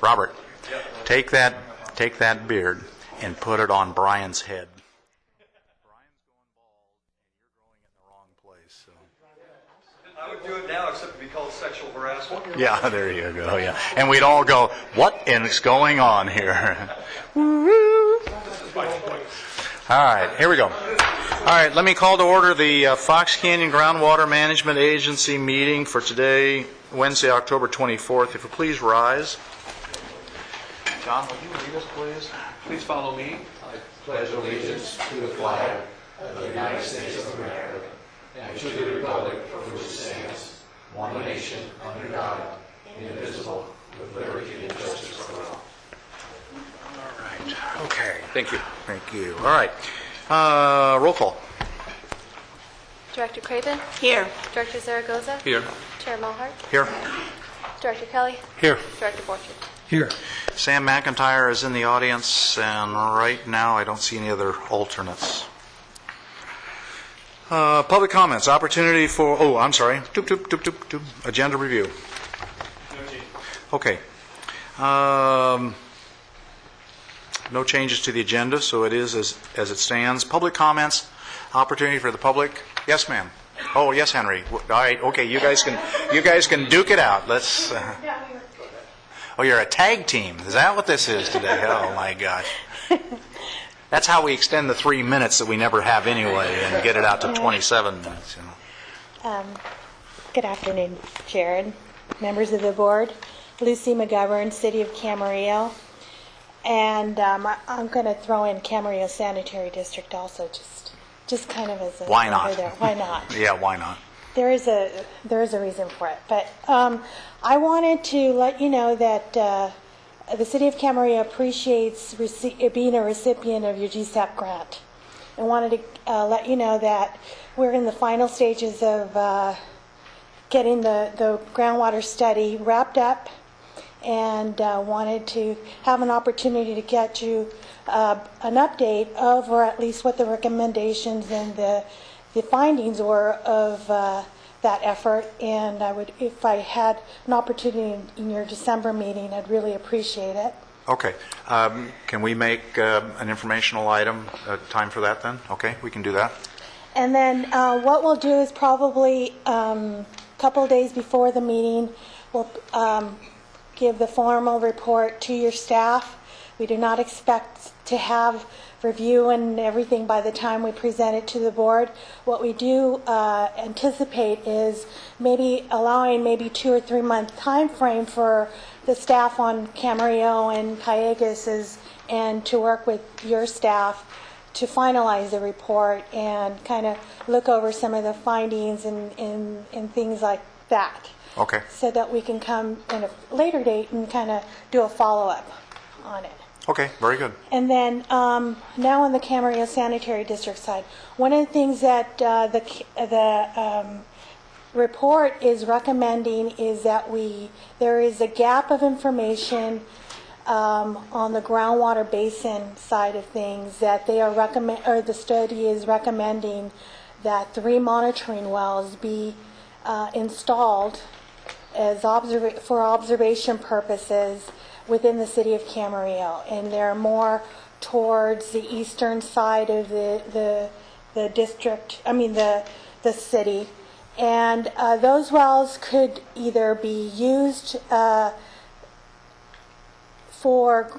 Robert, take that beard and put it on Brian's head. Brian's going bald, and you're growing it in the wrong place. So. I would do it now, except it'd be called sexual harassment. Yeah, there you go. Yeah, and we'd all go, "What is going on here?" All right, here we go. All right, let me call to order the Fox Canyon Groundwater Management Agency meeting for today, Wednesday, October 24th. If you please rise. John, will you lead us, please? Please follow me. I pledge allegiance to the flag of the United States of America and to the republic for which it stands, one nation, under God, indivisible, with liberty and justice for all. All right. Okay. Thank you. Thank you. All right. Roll call. Director Craven? Here. Director Zaragoza? Here. Chair Mulhart? Here. Director Kelly? Here. Director Borchard? Here. Sam McIntyre is in the audience, and right now I don't see any other alternates. Public comments, opportunity for, oh, I'm sorry, agenda review. Okay. No changes to the agenda, so it is as it stands. Public comments, opportunity for the public. Yes, ma'am. Oh, yes, Henry. All right. Okay, you guys can duke it out. Let's. Oh, you're a tag team. Is that what this is today? Oh my gosh. That's how we extend the 3 minutes that we never have anyway, and get it out to 27 minutes. You know. Good afternoon, Jared, members of the board. Lucy McGovern, City of Camarillo. And I'm going to throw in Camarillo Sanitary District also, just kind of as a... Why not? There. Why not? Yeah, why not? There is a reason for it. But I wanted to let you know that the City of Camarillo appreciates being a recipient of your GSAP grant. I wanted to let you know that we're in the final stages of getting the groundwater study wrapped up, and wanted to have an opportunity to get you an update of, or at least what the recommendations and the findings were of that effort. And I would, if I had an opportunity in your December meeting, I'd really appreciate it. Okay. Can we make an informational item time for that then? Okay, we can do that. And then what we'll do is probably a couple of days before the meeting, we'll give the formal report to your staff. We do not expect to have review and everything by the time we present it to the board. What we do anticipate is maybe allowing maybe 2 or 3 month time frame for the staff on Camarillo and Callejas and to work with your staff to finalize the report and kind of look over some of the findings and things like that. Okay. So that we can come in a later date and kind of do a follow-up on it. Okay, very good. And then now on the Camarillo Sanitary District side, one of the things that the report is recommending is that there is a gap of information on the groundwater basin side of things, that they are the study is recommending that 3 monitoring wells be installed as for observation purposes within the city of Camarillo, and they're more towards the eastern side of the district. I mean the city, and those wells could either be used for,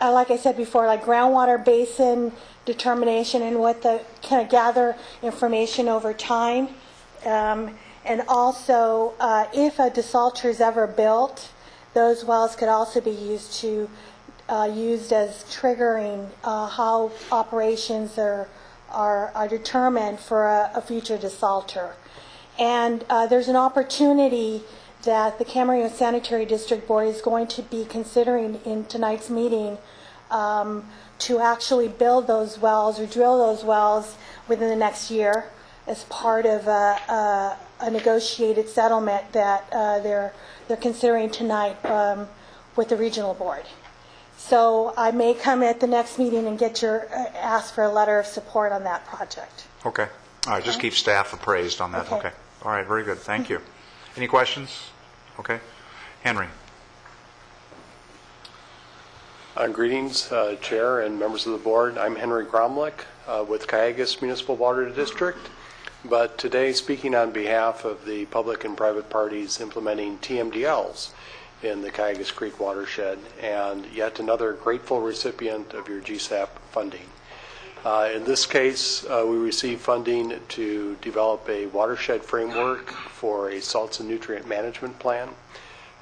like I said before, like groundwater basin determination and what the kind of gather information over time. And also, if a desalter is ever built, those wells could also be used as triggering how operations are determined for a future desalter. And there's an opportunity that the Camarillo Sanitary District Board is going to be considering in tonight's meeting to actually build those wells or drill those wells within the next year as part of a negotiated settlement that they're considering tonight with the regional board. So I may come at the next meeting and get your, ask for a letter of support on that project. Okay. All right, just keep staff appraised on that. Okay. Okay. All right, very good. Thank you. Any questions? Okay. Henry? Greetings, Chair and members of the board. I'm Henry Gromlich with Cayugas Municipal Water District, but today speaking on behalf of the public and private parties implementing TMDLs in the Cayugas Creek watershed, and yet another grateful recipient of your GSAP funding. In this case, we received funding to develop a watershed framework for a salts and nutrient management plan.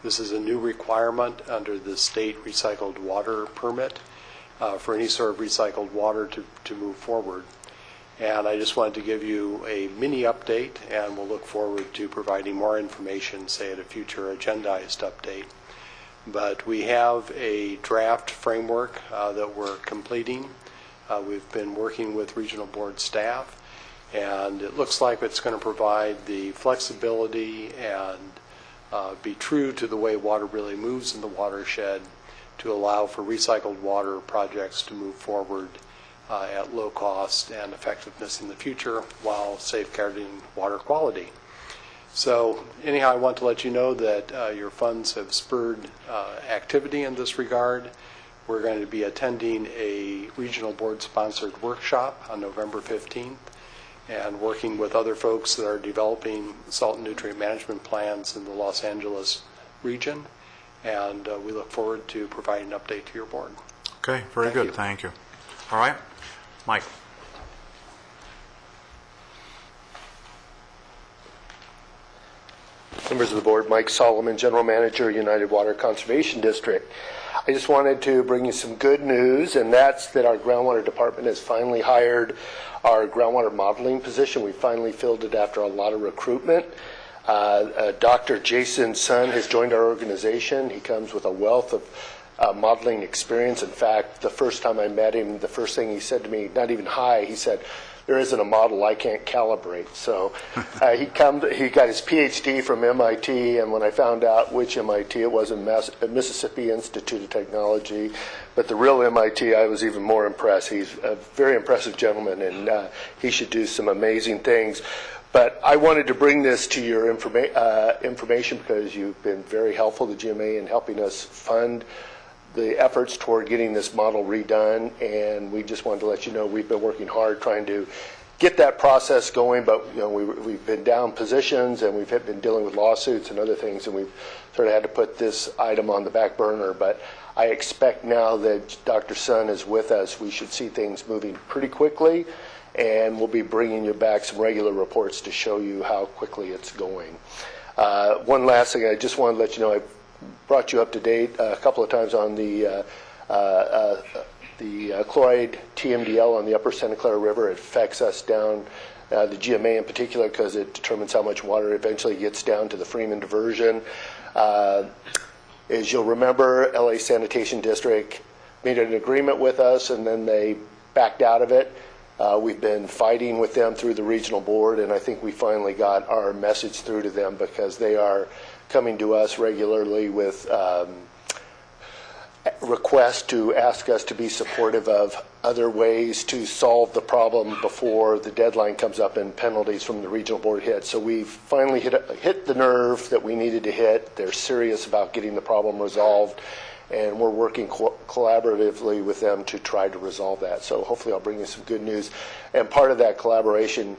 This is a new requirement under the state recycled water permit for any sort of recycled water to move forward. And I just wanted to give you a mini update, and we'll look forward to providing more information, say, at a future agendized update. But we have a draft framework that we're completing. We've been working with regional board staff, and it looks like it's going to provide the flexibility and be true to the way water really moves in the watershed to allow for recycled water projects to move forward at low cost and effectiveness in the future while safeguarding water quality. So anyhow, I want to let you know that your funds have spurred activity in this regard. We're going to be attending a regional board-sponsored workshop on November 15th and working with other folks that are developing salt and nutrient management plans in the Los Angeles region. And we look forward to providing an update to your board. Okay, very good. Thank you. All right. Mike? Members of the board, Mike Solomon, General Manager, United Water Conservation District. I just wanted to bring you some good news, and that's that our groundwater department has finally hired our groundwater modeling position. We finally filled it after a lot of recruitment. Dr. Jason Sun has joined our organization. He comes with a wealth of modeling experience. In fact, the first time I met him, the first thing he said to me, not even hi, he said, "There isn't a model I can't calibrate." So he got his PhD from MIT, and when I found out which MIT, it wasn't Mississippi Institute of Technology, but the real MIT, I was even more impressed. He's a very impressive gentleman, and he should do some amazing things. But I wanted to bring this to your information because you've been very helpful to GMA in helping us fund the efforts toward getting this model redone, and we just wanted to let you know we've been working hard trying to get that process going, but you know we've been down positions and we've been dealing with lawsuits and other things, and we've sort of had to put this item on the back burner. But I expect now that Dr. Sun is with us, we should see things moving pretty quickly, and we'll be bringing you back some regular reports to show you how quickly it's going. One last thing, I just want to let you know, I've brought you up to date a couple of times on the chloride TMDL on the upper Santa Clara River. It affects us down, the GMA in particular, because it determines how much water eventually gets down to the Freeman diversion. As you'll remember, LA Sanitation District made an agreement with us, and then they backed out of it. We've been fighting with them through the regional board, and I think we finally got our message through to them, because they are coming to us regularly with requests to ask us to be supportive of other ways to solve the problem before the deadline comes up and penalties from the regional board hit. So we've finally hit the nerve that we needed to hit. They're serious about getting the problem resolved, and we're working collaboratively with them to try to resolve that. So hopefully I'll bring you some good news. And part of that collaboration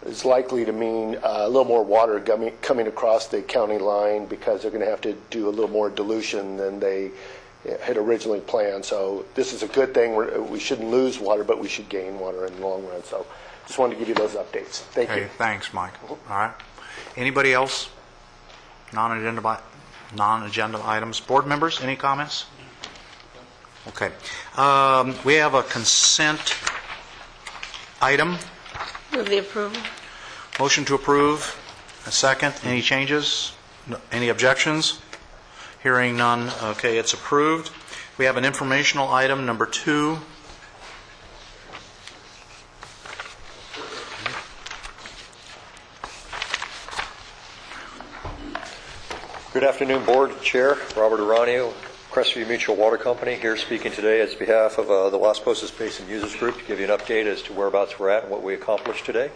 is likely to mean a little more water coming across the county line, because they're going to have to do a little more dilution than they had originally planned. So this is a good thing. We shouldn't lose water, but we should gain water in the long run. So just wanted to give you those updates. Thank you. Thanks, Mike. All right. Anybody else? Non-agenda items. Board members, any comments? Okay. We have a consent item. Move the approval. Motion to approve. A second. Any changes? Any objections? Hearing none. Okay, it's approved. We have an informational item, number 2. Good afternoon, Board Chair Robert Aranio, Crestview Mutual Water Company, here speaking today as behalf of the Las Posas Basin Users Group to give you an update as to whereabouts we're at and what we accomplished today.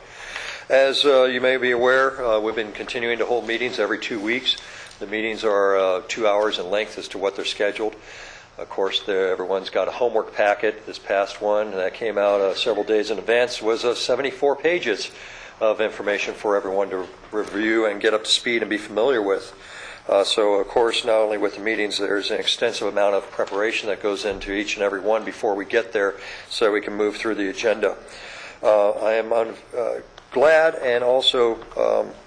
As you may be aware, we've been continuing to hold meetings every 2 weeks. The meetings are 2 hours in length as to what they're scheduled. Of course, everyone's got a homework packet. This past one that came out several days in advance was 74 pages of information for everyone to review and get up to speed and be familiar with. So, of course, not only with the meetings, there's an extensive amount of preparation that goes into each and every one before we get there so we can move through the agenda. I am glad and also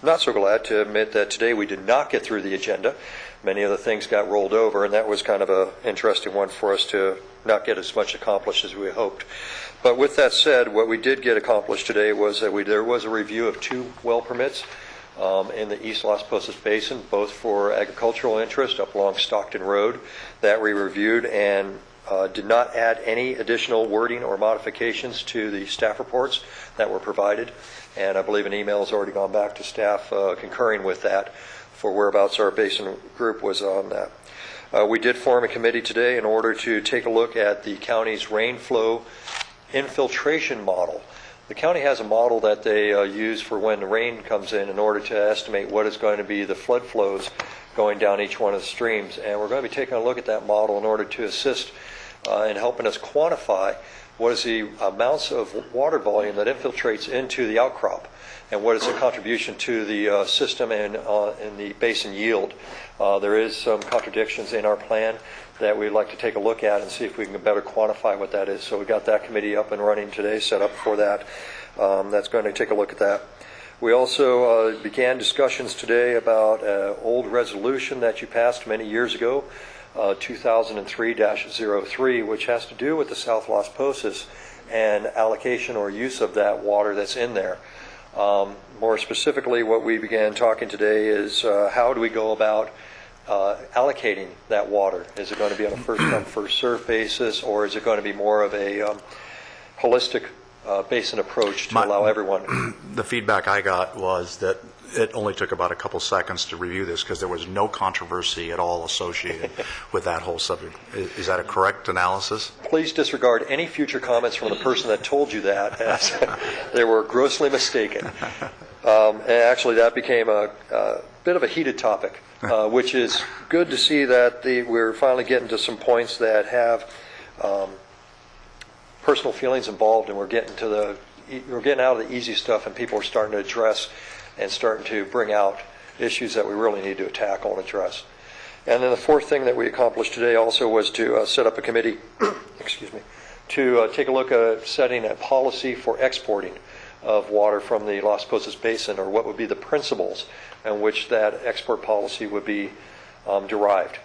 not so glad to admit that today we did not get through the agenda. Many of the things got rolled over, and that was kind of an interesting one for us to not get as much accomplished as we hoped. But with that said, what we did get accomplished today was that there was a review of 2 well permits in the East Las Posas Basin, both for agricultural interest up along Stockton Road, that we reviewed and did not add any additional wording or modifications to the staff reports that were provided. And I believe an email has already gone back to staff concurring with that for whereabouts our basin group was on that. We did form a committee today in order to take a look at the county's rain flow infiltration model. The county has a model that they use for when the rain comes in order to estimate what is going to be the flood flows going down each one of the streams. And we're going to be taking a look at that model in order to assist in helping us quantify what is the amounts of water volume that infiltrates into the outcrop and what is the contribution to the system and in the basin yield. There is some contradictions in our plan that we'd like to take a look at and see if we can better quantify what that is. So we got that committee up and running today, set up for that. That's going to take a look at that. We also began discussions today about an old resolution that you passed many years ago, 2003-03, which has to do with the South Las Posas and allocation or use of that water that's in there. More specifically, what we began talking today is how do we go about allocating that water? Is it going to be on a first-come, first-served basis, or is it going to be more of a holistic basin approach to allow everyone? The feedback I got was that it only took about a couple seconds to review this because there was no controversy at all associated with that whole subject. Is that a correct analysis? Please disregard any future comments from the person that told you that, as they were grossly mistaken. And actually, that became a bit of a heated topic, which is good to see that we're finally getting to some points that have personal feelings involved, and we're getting out of the easy stuff, and people are starting to address and starting to bring out issues that we really need to tackle and address. And then the fourth thing that we accomplished today also was to set up a committee, excuse me, to take a look at setting a policy for exporting of water from the Las Posas Basin, or what would be the principles in which that export policy would be derived,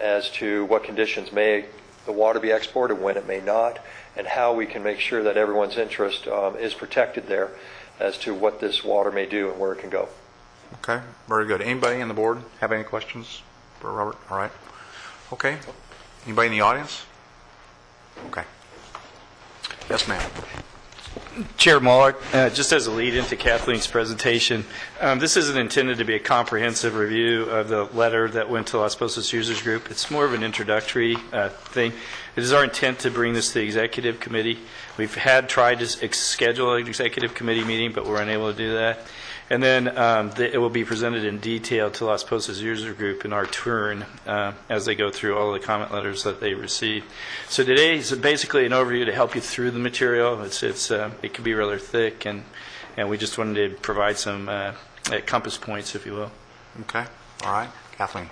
as to what conditions may the water be exported, when it may not, and how we can make sure that everyone's interest is protected there as to what this water may do and where it can go. Okay, very good. Anybody in the board have any questions for Robert? All right. Okay. Anybody in the audience? Okay. Yes, ma'am. Chair Muller, just as a lead into Kathleen's presentation, this isn't intended to be a comprehensive review of the letter that went to Las Posas Users Group. It's more of an introductory thing. It is our intent to bring this to the executive committee. We've tried to schedule an executive committee meeting, but we're unable to do that. And then it will be presented in detail to Las Posas User Group in our turn as they go through all the comment letters that they receive. So today is basically an overview to help you through the material. It can be rather thick, and we just wanted to provide some compass points, if you will. Okay. All right. Kathleen.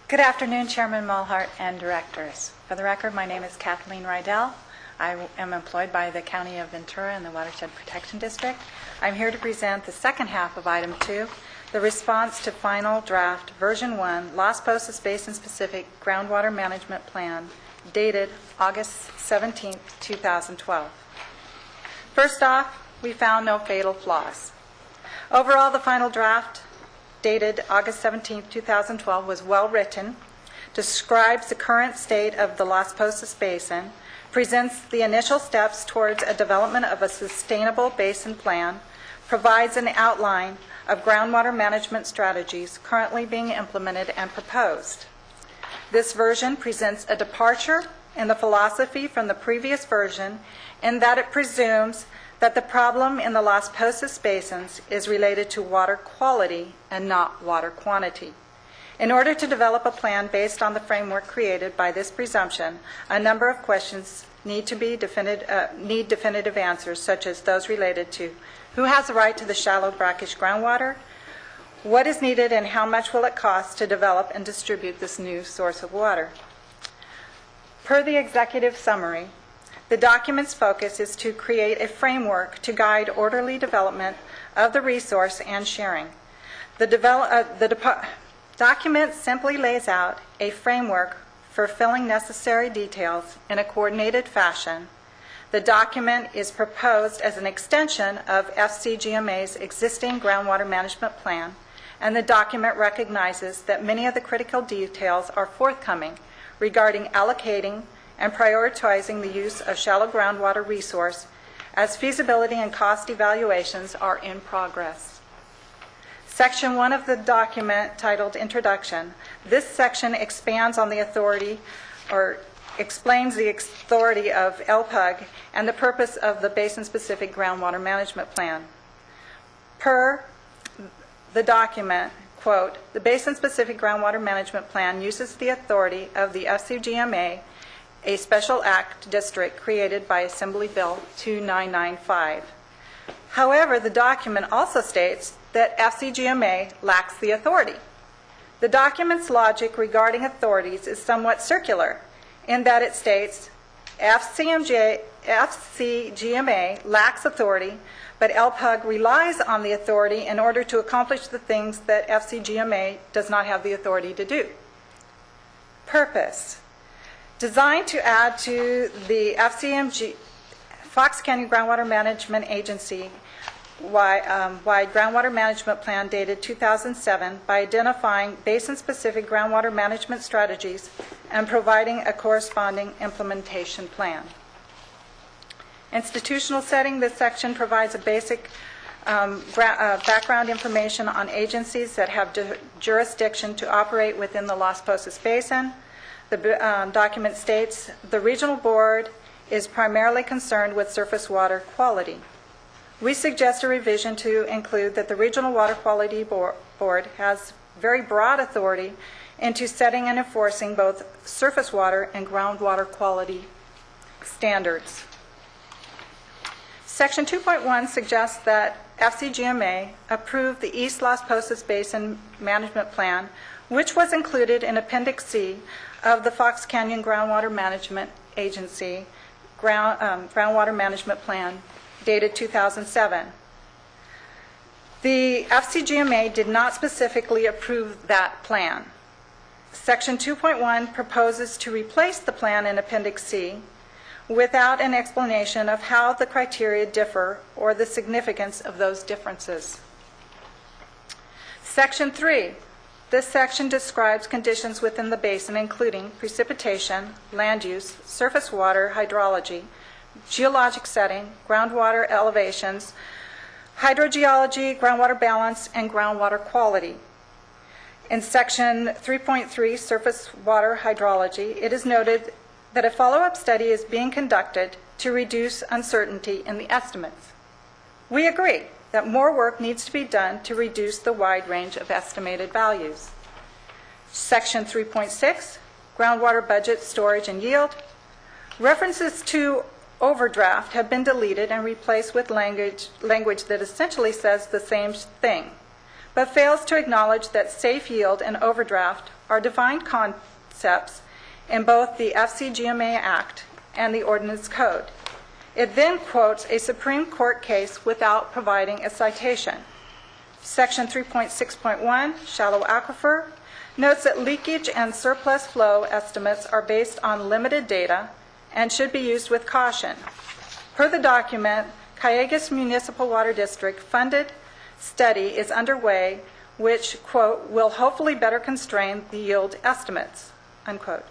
Good afternoon, Chairman Mulhart and directors. For the record, my name is Kathleen Rydell. I am employed by the County of Ventura in the Watershed Protection District. I'm here to present the second half of Item 2, the response to final draft version 1, Las Posas Basin Specific Groundwater Management Plan, dated August 17, 2012. First off, we found no fatal flaws. Overall, the final draft, dated August 17, 2012, was well written, describes the current state of the Las Posas Basin, presents the initial steps towards a development of a sustainable basin plan, provides an outline of groundwater management strategies currently being implemented and proposed. This version presents a departure in the philosophy from the previous version in that it presumes that the problem in the Las Posas basins is related to water quality and not water quantity. In order to develop a plan based on the framework created by this presumption, a number of questions need definitive answers, such as those related to who has the right to the shallow brackish groundwater, what is needed and how much will it cost to develop and distribute this new source of water. Per the executive summary, the document's focus is to create a framework to guide orderly development of the resource and sharing. The document simply lays out a framework for filling necessary details in a coordinated fashion. The document is proposed as an extension of FCGMA's existing groundwater management plan, and the document recognizes that many of the critical details are forthcoming regarding allocating and prioritizing the use of shallow groundwater resource as feasibility and cost evaluations are in progress. Section 1 of the document, titled Introduction, this section expands on the authority or explains the authority of LPUG and the purpose of the basin-specific groundwater management plan. Per the document, quote, the basin-specific groundwater management plan uses the authority of the FCGMA, a special act district created by Assembly Bill 2995. However, the document also states that FCGMA lacks the authority. The document's logic regarding authorities is somewhat circular in that it states FCGMA lacks authority, but LPUG relies on the authority in order to accomplish the things that FCGMA does not have the authority to do. Purpose. Designed to add to the Fox Canyon Groundwater Management Agency wide groundwater management plan dated 2007 by identifying basin-specific groundwater management strategies and providing a corresponding implementation plan. Institutional setting, this section provides a basic background information on agencies that have jurisdiction to operate within the Las Posas Basin. The document states the regional board is primarily concerned with surface water quality. We suggest a revision to include that the Regional Water Quality Board has very broad authority into setting and enforcing both surface water and groundwater quality standards. Section 2.1 suggests that FCGMA approve the East Las Posas Basin Management Plan, which was included in Appendix C of the Fox Canyon Groundwater Management Agency Groundwater Management Plan dated 2007. The FCGMA did not specifically approve that plan. Section 2.1 proposes to replace the plan in Appendix C without an explanation of how the criteria differ or the significance of those differences. Section 3. This section describes conditions within the basin including precipitation, land use, surface water, hydrology, geologic setting, groundwater elevations, hydrogeology, groundwater balance, and groundwater quality. In Section 3.3, surface water hydrology, it is noted that a follow-up study is being conducted to reduce uncertainty in the estimates. We agree that more work needs to be done to reduce the wide range of estimated values. Section 3.6, groundwater budget, storage, and yield. References to overdraft have been deleted and replaced with language that essentially says the same thing, but fails to acknowledge that safe yield and overdraft are defined concepts in both the FCGMA Act and the Ordinance Code. It then quotes a Supreme Court case without providing a citation. Section 3.6.1, shallow aquifer, notes that leakage and surplus flow estimates are based on limited data and should be used with caution. Per the document, Calleguas Municipal Water District funded study is underway which, quote, will hopefully better constrain the yield estimates, unquote.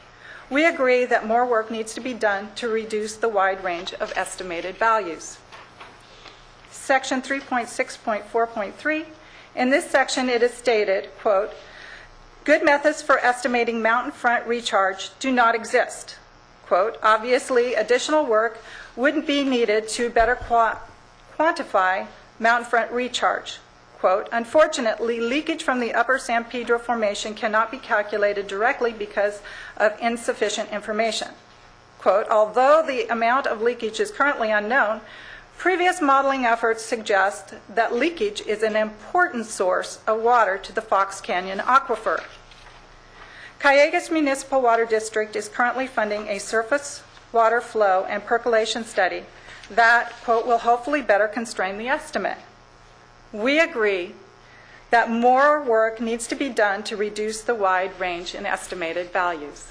We agree that more work needs to be done to reduce the wide range of estimated values. Section 3.6.4.3 In this section, it is stated, quote, "Good methods for estimating mountain front recharge do not exist." Quote, "Obviously, additional work wouldn't be needed to better quantify mountain front recharge." Quote, "Unfortunately, leakage from the upper San Pedro Formation cannot be calculated directly because of insufficient information." Quote, "Although the amount of leakage is currently unknown, previous modeling efforts suggest that leakage is an important source of water to the Fox Canyon aquifer." Callegas Municipal Water District is currently funding a surface water flow and percolation study that, quote, "will hopefully better constrain the estimate." We agree that more work needs to be done to reduce the wide range in estimated values.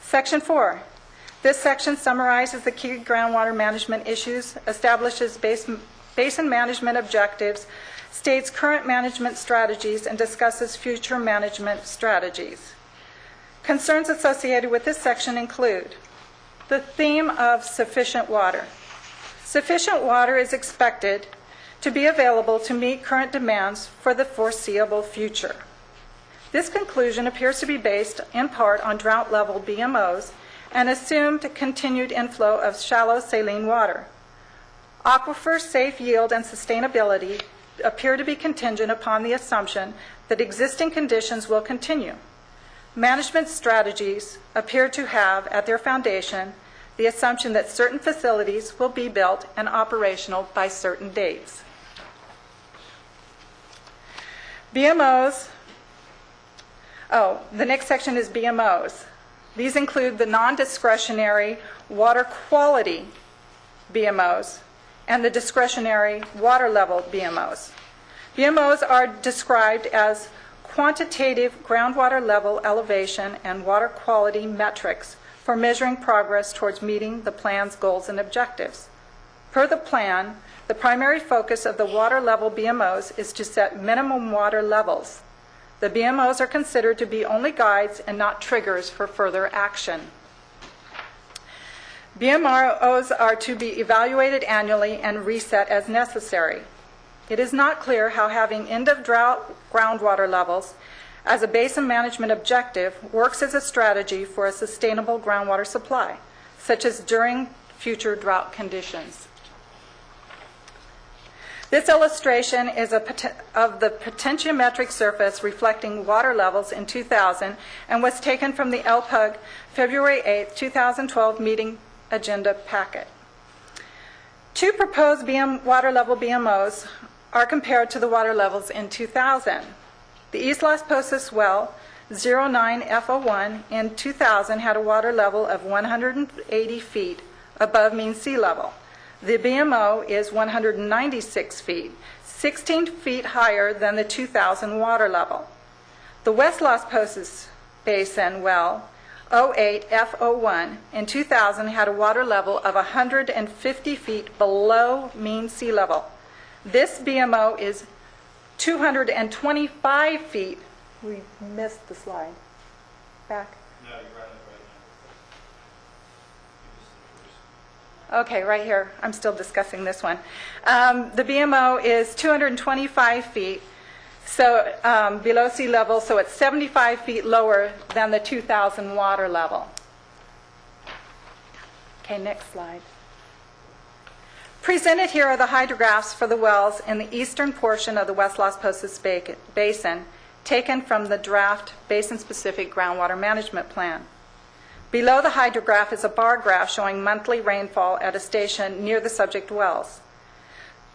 Section 4. This section summarizes the key groundwater management issues, establishes basin management objectives, states current management strategies, and discusses future management strategies. Concerns associated with this section include the theme of sufficient water. Sufficient water is expected to be available to meet current demands for the foreseeable future. This conclusion appears to be based in part on drought-level BMOs and assumed continued inflow of shallow saline water. Aquifer safe yield and sustainability appear to be contingent upon the assumption that existing conditions will continue. Management strategies appear to have at their foundation the assumption that certain facilities will be built and operational by certain dates. BMOs, the next section is BMOs. These include the non-discretionary water quality BMOs and the discretionary water level BMOs. BMOs are described as quantitative groundwater level elevation and water quality metrics for measuring progress towards meeting the plan's goals and objectives. Per the plan, the primary focus of the water level BMOs is to set minimum water levels. The BMOs are considered to be only guides and not triggers for further action. BMOs are to be evaluated annually and reset as necessary. It is not clear how having end-of-drought groundwater levels as a basin management objective works as a strategy for a sustainable groundwater supply, such as during future drought conditions. This illustration is of the potentiometric surface reflecting water levels in 2000 and was taken from the LPUG February 8, 2012 meeting agenda packet. Two proposed water level BMOs are compared to the water levels in 2000. The East Las Posas well, 09F01 in 2000 had a water level of 180 feet above mean sea level. The BMO is 196 feet, 16 feet higher than the 2000 water level. The West Las Posas Basin well, 08F01 in 2000 had a water level of 150 feet below mean sea level. This BMO is 225 feet. We missed the slide. Back. No, you're running right now. Okay, right here. I'm still discussing this one. The BMO is 225 feet so below sea level, so it's 75 feet lower than the 2000 water level. Okay, next slide. Presented here are the hydrographs for the wells in the eastern portion of the West Las Posas Basin, taken from the draft basin-specific groundwater management plan. Below the hydrograph is a bar graph showing monthly rainfall at a station near the subject wells.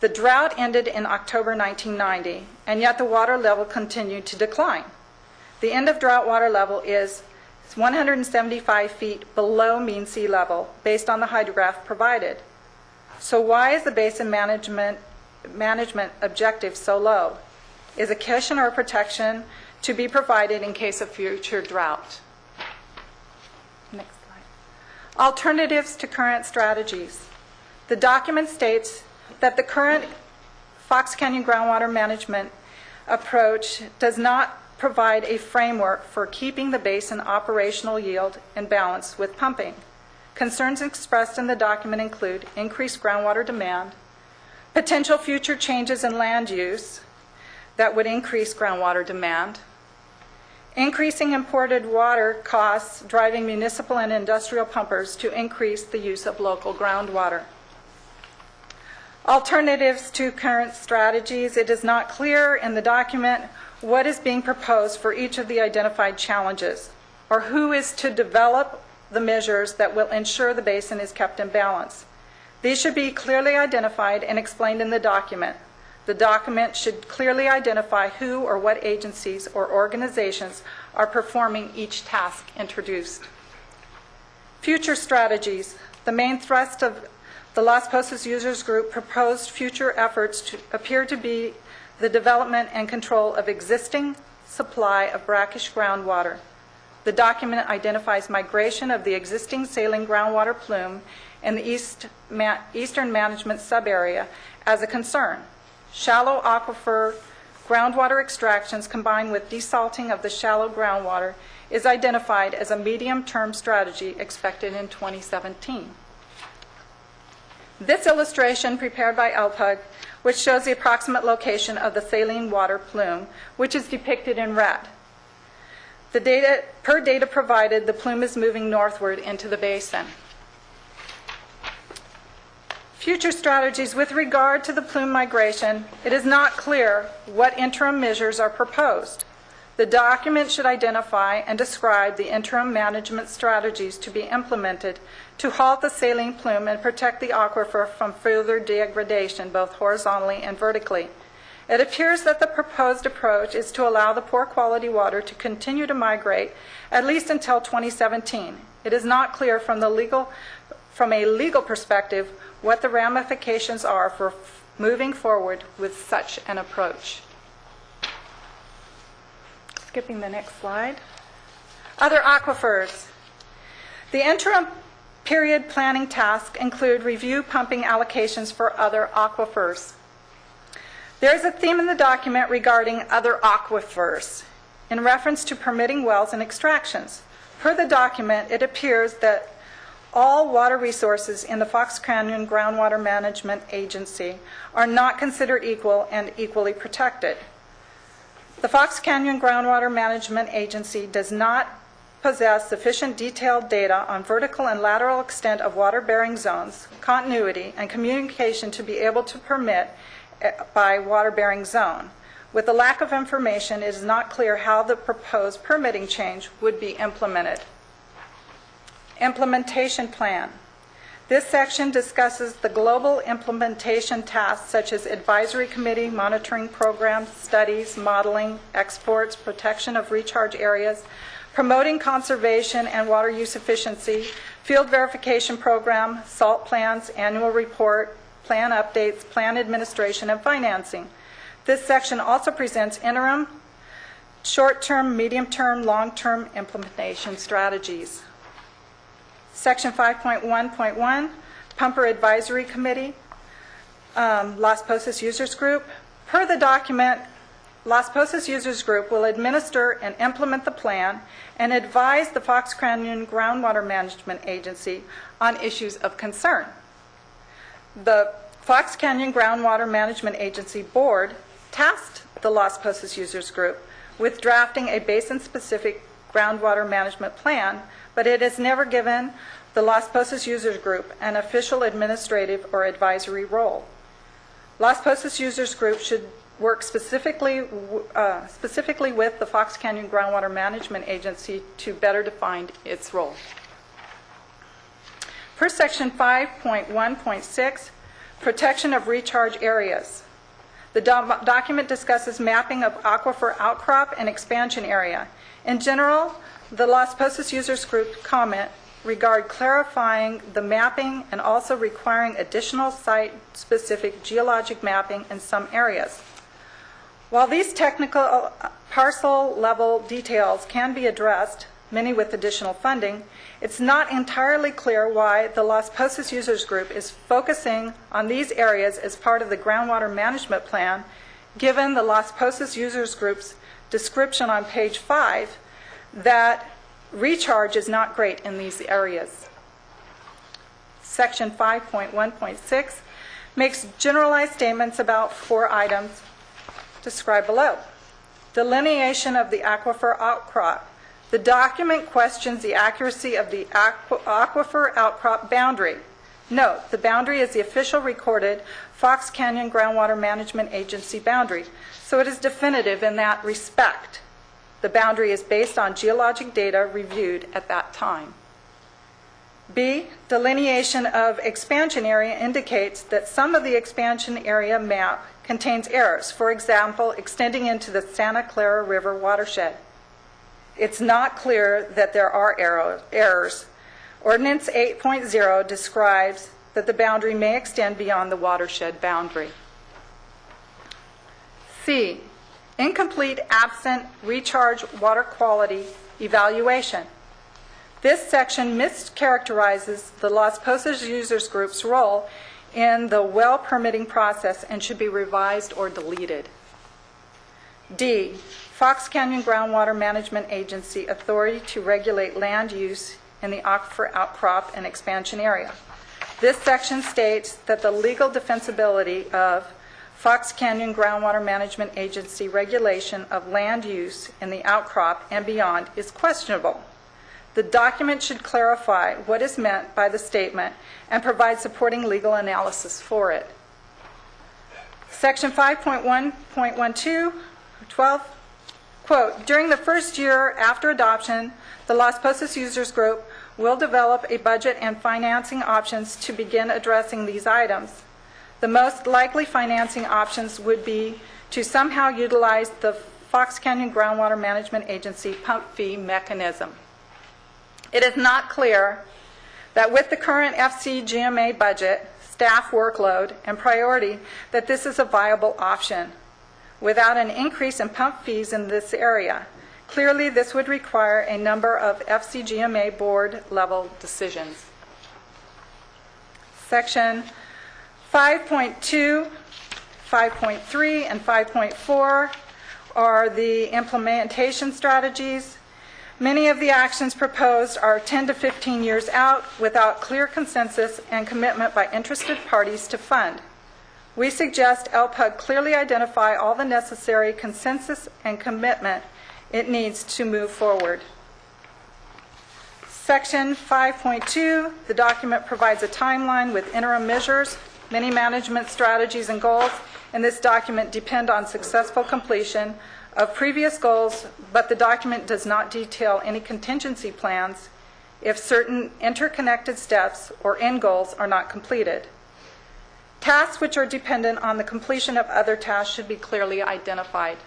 The drought ended in October 1990, and yet the water level continued to decline. The end of drought water level is 175 feet below mean sea level based on the hydrograph provided. So why is the basin management objective so low? Is a cushion or protection to be provided in case of future drought? Next slide. Alternatives to current strategies. The document states that the current Fox Canyon groundwater management approach does not provide a framework for keeping the basin operational yield in balance with pumping. Concerns expressed in the document include increased groundwater demand, potential future changes in land use that would increase groundwater demand, increasing imported water costs driving municipal and industrial pumpers to increase the use of local groundwater. Alternatives to current strategies. It is not clear in the document what is being proposed for each of the identified challenges, or who is to develop the measures that will ensure the basin is kept in balance. These should be clearly identified and explained in the document. The document should clearly identify who or what agencies or organizations are performing each task introduced. Future strategies. The main thrust of the Las Posas Users Group proposed future efforts appear to be the development and control of existing supply of brackish groundwater. The document identifies migration of the existing saline groundwater plume in the Eastern Management Subarea as a concern. Shallow aquifer groundwater extractions combined with desalting of the shallow groundwater is identified as a medium-term strategy expected in 2017. This illustration prepared by LPUG, which shows the approximate location of the saline water plume, which is depicted in red. Per data provided, the plume is moving northward into the basin. Future strategies. With regard to the plume migration, it is not clear what interim measures are proposed. The document should identify and describe the interim management strategies to be implemented to halt the saline plume and protect the aquifer from further degradation, both horizontally and vertically. It appears that the proposed approach is to allow the poor quality water to continue to migrate at least until 2017. It is not clear from a legal perspective what the ramifications are for moving forward with such an approach. Skipping the next slide. Other aquifers. The interim period planning tasks include review pumping allocations for other aquifers. There is a theme in the document regarding other aquifers in reference to permitting wells and extractions. Per the document, it appears that all water resources in the Fox Canyon Groundwater Management Agency are not considered equal and equally protected. The Fox Canyon Groundwater Management Agency does not possess sufficient detailed data on vertical and lateral extent of water-bearing zones, continuity, and communication to be able to permit by water-bearing zone. With the lack of information, it is not clear how the proposed permitting change would be implemented. Implementation plan. This section discusses the global implementation tasks such as advisory committee, monitoring programs, studies, modeling, exports, protection of recharge areas, promoting conservation and water use efficiency, field verification program, SALT plans, annual report, plan updates, plan administration, and financing. This section also presents interim, short-term, medium-term, long-term implementation strategies. Section 5.1.1, Pumper Advisory Committee, Las Posas Users Group. Per the document, Las Posas Users Group will administer and implement the plan and advise the Fox Canyon Groundwater Management Agency on issues of concern. The Fox Canyon Groundwater Management Agency Board tasked the Las Posas Users Group with drafting a basin-specific groundwater management plan, but it has never given the Las Posas Users Group an official administrative or advisory role. Las Posas Users Group should work specifically with the Fox Canyon Groundwater Management Agency to better define its role. Per Section 5.1.6, protection of recharge areas. The document discusses mapping of aquifer outcrop and expansion area. In general, the Las Posas Users Group comment regard clarifying the mapping and also requiring additional site-specific geologic mapping in some areas. While these technical parcel-level details can be addressed, many with additional funding, it's not entirely clear why the Las Posas Users Group is focusing on these areas as part of the groundwater management plan, given the Las Posas Users Group's description on page 5 that recharge is not great in these areas. Section 5.1.6, makes generalized statements about 4 items described below. Delineation of the aquifer outcrop. The document questions the accuracy of the aquifer outcrop boundary. Note, the boundary is the official recorded Fox Canyon Groundwater Management Agency boundary, so it is definitive in that respect. The boundary is based on geologic data reviewed at that time. B, delineation of expansion area indicates that some of the expansion area map contains errors, for example, extending into the Santa Clara River watershed. It's not clear that there are errors. Ordinance 8.0 describes that the boundary may extend beyond the watershed boundary. C, incomplete absent recharge water quality evaluation. This section mischaracterizes the Las Posas Users Group's role in the well permitting process and should be revised or deleted. D, Fox Canyon Groundwater Management Agency authority to regulate land use in the aquifer outcrop and expansion area. This section states that the legal defensibility of Fox Canyon Groundwater Management Agency regulation of land use in the outcrop and beyond is questionable. The document should clarify what is meant by the statement and provide supporting legal analysis for it. Section 5.1.12, 12, quote, during the first year after adoption, the Las Posas Users Group will develop a budget and financing options to begin addressing these items. The most likely financing options would be to somehow utilize the Fox Canyon Groundwater Management Agency pump fee mechanism. It is not clear that with the current FCGMA budget, staff workload, and priority, that this is a viable option. Without an increase in pump fees in this area, clearly this would require a number of FCGMA board level decisions. Section 5.2, 5.3, and 5.4 are the implementation strategies. Many of the actions proposed are 10 to 15 years out without clear consensus and commitment by interested parties to fund. We suggest LPUG clearly identify all the necessary consensus and commitment it needs to move forward. Section 5.2, the document provides a timeline with interim measures. Many management strategies and goals in this document depend on successful completion of previous goals, but the document does not detail any contingency plans if certain interconnected steps or end goals are not completed. Tasks which are dependent on the completion of other tasks should be clearly identified.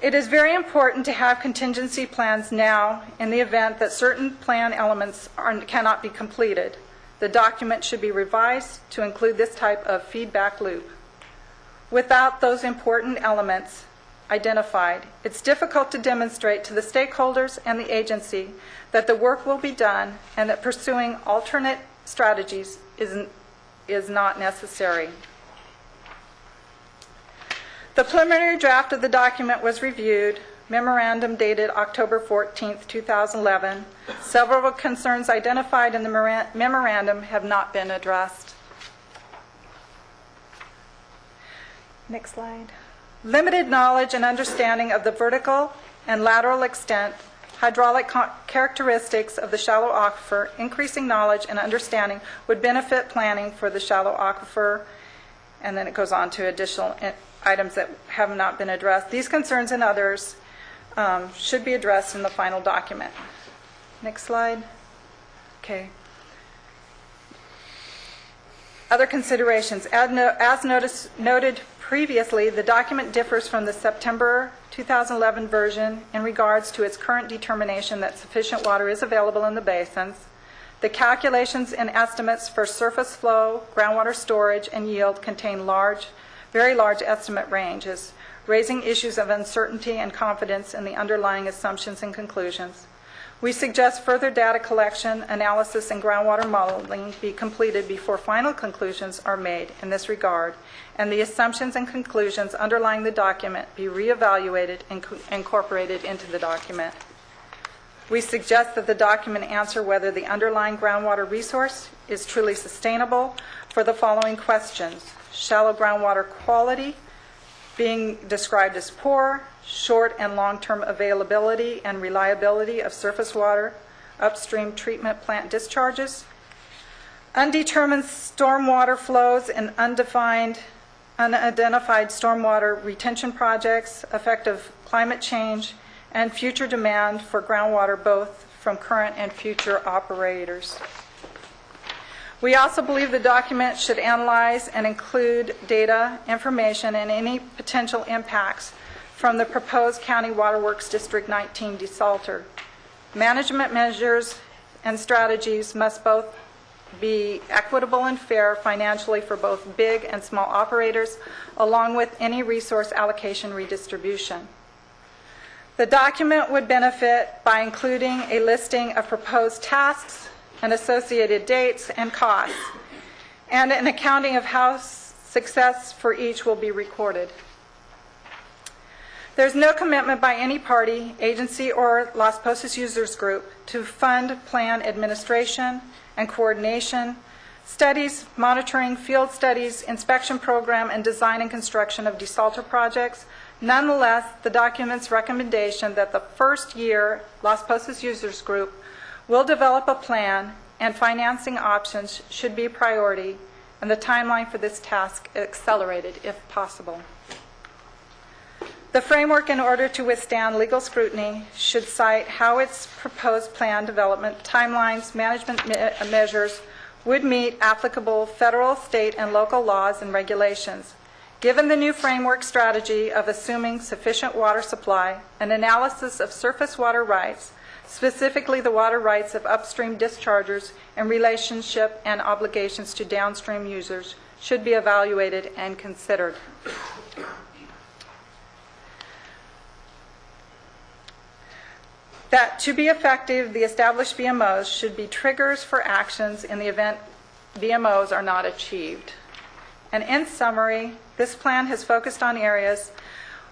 It is very important to have contingency plans now in the event that certain plan elements cannot be completed. The document should be revised to include this type of feedback loop. Without those important elements identified, it's difficult to demonstrate to the stakeholders and the agency that the work will be done and that pursuing alternate strategies is not necessary. The preliminary draft of the document was reviewed, memorandum dated October 14, 2011. Several concerns identified in the memorandum have not been addressed. Next slide. Limited knowledge and understanding of the vertical and lateral extent, hydraulic characteristics of the shallow aquifer. Increasing knowledge and understanding would benefit planning for the shallow aquifer. And then it goes on to additional items that have not been addressed. These concerns and others should be addressed in the final document. Next slide. Okay. Other considerations. As noted previously, the document differs from the September 2011 version in regards to its current determination that sufficient water is available in the basins. The calculations and estimates for surface flow, groundwater storage, and yield contain very large estimate ranges, raising issues of uncertainty and confidence in the underlying assumptions and conclusions. We suggest further data collection, analysis, and groundwater modeling be completed before final conclusions are made in this regard, and the assumptions and conclusions underlying the document be reevaluated and incorporated into the document. We suggest that the document answer whether the underlying groundwater resource is truly sustainable for the following questions: shallow groundwater quality being described as poor, short and long-term availability and reliability of surface water, upstream treatment plant discharges, undetermined stormwater flows and unidentified stormwater retention projects, effect of climate change, and future demand for groundwater both from current and future operators. We also believe the document should analyze and include data, information, and any potential impacts from the proposed County Waterworks District 19 desalter. Management measures and strategies must both be equitable and fair financially for both big and small operators, along with any resource allocation redistribution. The document would benefit by including a listing of proposed tasks and associated dates and costs, and an accounting of how success for each will be recorded. There's no commitment by any party, agency, or Las Posas Users Group to fund plan administration and coordination, studies, monitoring, field studies, inspection program, and design and construction of desalter projects. Nonetheless, the document's recommendation that the first year Las Posas Users Group will develop a plan and financing options should be a priority, and the timeline for this task accelerated if possible. The framework, in order to withstand legal scrutiny, should cite how its proposed plan development timelines, management measures would meet applicable federal, state, and local laws and regulations. Given the new framework strategy of assuming sufficient water supply, an analysis of surface water rights, specifically the water rights of upstream dischargers and relationship and obligations to downstream users, should be evaluated and considered. That to be effective, the established VMOs should be triggers for actions in the event VMOs are not achieved. And in summary, this plan has focused on areas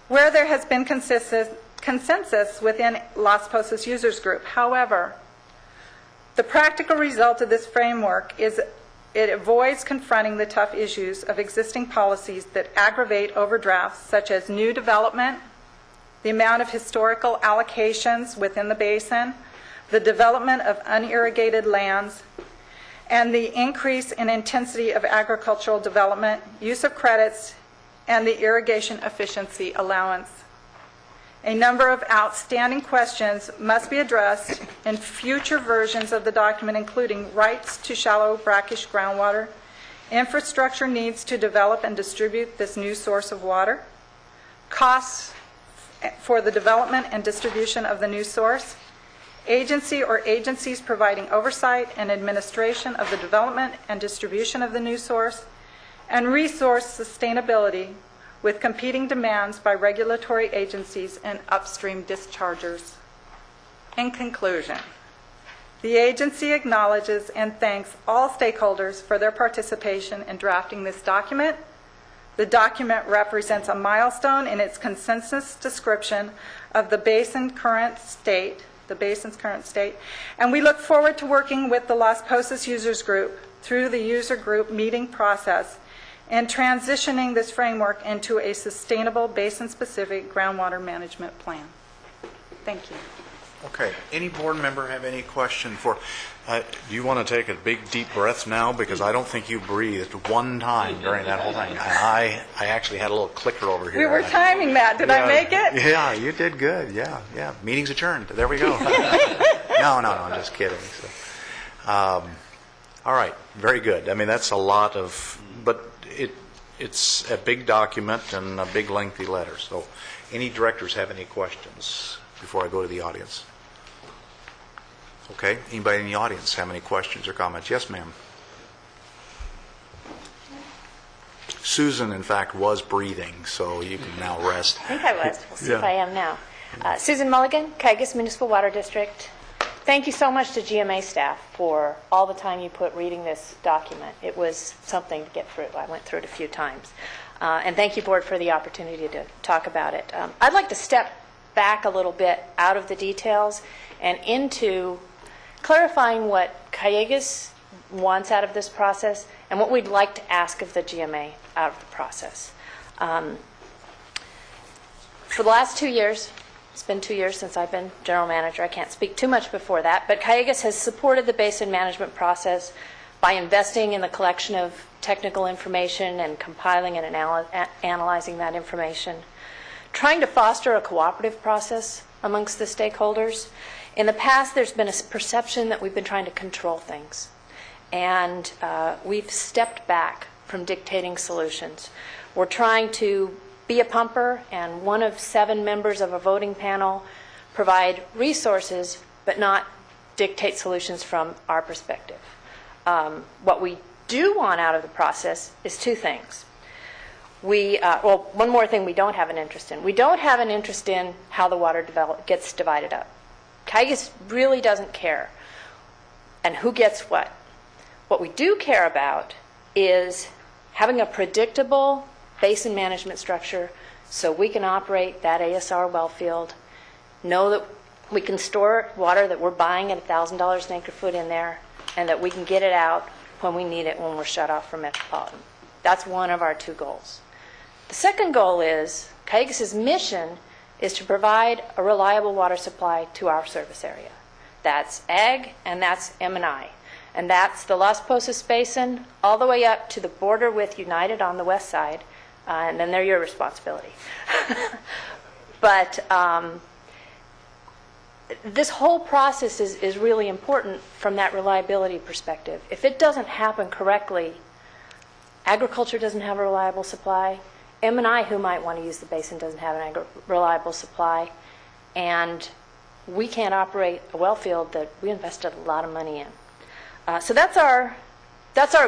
where there has been consensus within Las Posas Users Group. However, the practical result of this framework is it avoids confronting the tough issues of existing policies that aggravate overdrafts, such as new development, the amount of historical allocations within the basin, the development of unirrigated lands, and the increase in intensity of agricultural development, use of credits, and the irrigation efficiency allowance. A number of outstanding questions must be addressed in future versions of the document, including rights to shallow brackish groundwater, infrastructure needs to develop and distribute this new source of water, costs for the development and distribution of the new source, agency or agencies providing oversight and administration of the development and distribution of the new source, and resource sustainability with competing demands by regulatory agencies and upstream dischargers. In conclusion, the agency acknowledges and thanks all stakeholders for their participation in drafting this document. The document represents a milestone in its consensus description of the basin's current state, and we look forward to working with the Las Posas Users Group through the user group meeting process and transitioning this framework into a sustainable basin-specific groundwater management plan. Thank you. Okay. Any board member have any question for, do you want to take a big deep breath now? Because I don't think you breathed one time during that whole thing. And I actually had a little clicker over here. We were timing that. Did I make it? Yeah, you did good. Yeah. Meeting's adjourned. There we go. No, I'm just kidding. So, all right. Very good. I mean, that's a lot of, but it's a big document and a big lengthy letter. So any directors have any questions before I go to the audience? Okay. Anybody in the audience have any questions or comments? Yes, ma'am. Susan, in fact, was breathing, so you can now rest. I think I was. We'll see if I am now. Susan Mulligan, Cayugas Municipal Water District. Thank you so much to GMA staff for all the time you put reading this document. It was something to get through. I went through it a few times. And thank you, Board, for the opportunity to talk about it. I'd like to step back a little bit out of the details and into clarifying what Callegas wants out of this process and what we'd like to ask of the GMA out of the process. For the last 2 years, it's been 2 years since I've been general manager. I can't speak too much before that, but Callegas has supported the basin management process by investing in the collection of technical information and compiling and analyzing that information, trying to foster a cooperative process amongst the stakeholders. In the past, there's been a perception that we've been trying to control things, and we've stepped back from dictating solutions. We're trying to be a pumper, and one of 7 members of a voting panel provide resources, but not dictate solutions from our perspective. What we do want out of the process is 2 things. One more thing we don't have an interest in. We don't have an interest in how the water gets divided up. Callegas really doesn't care and who gets what. What we do care about is having a predictable basin management structure so we can operate that ASR well field, know that we can store water that we're buying at $1,000 an acre foot in there, and that we can get it out when we need it when we're shut off from Metropolitan. That's one of our 2 goals. The second goal is, Callegas' mission is to provide a reliable water supply to our service area. That's ag and that's M&I. And that's the Las Posas Basin all the way up to the border with United on the west side, and then they're your responsibility. But this whole process is really important from that reliability perspective. If it doesn't happen correctly, agriculture doesn't have a reliable supply, M&I, who might want to use the basin, doesn't have an reliable supply, and we can't operate a well field that we invested a lot of money in. So that's our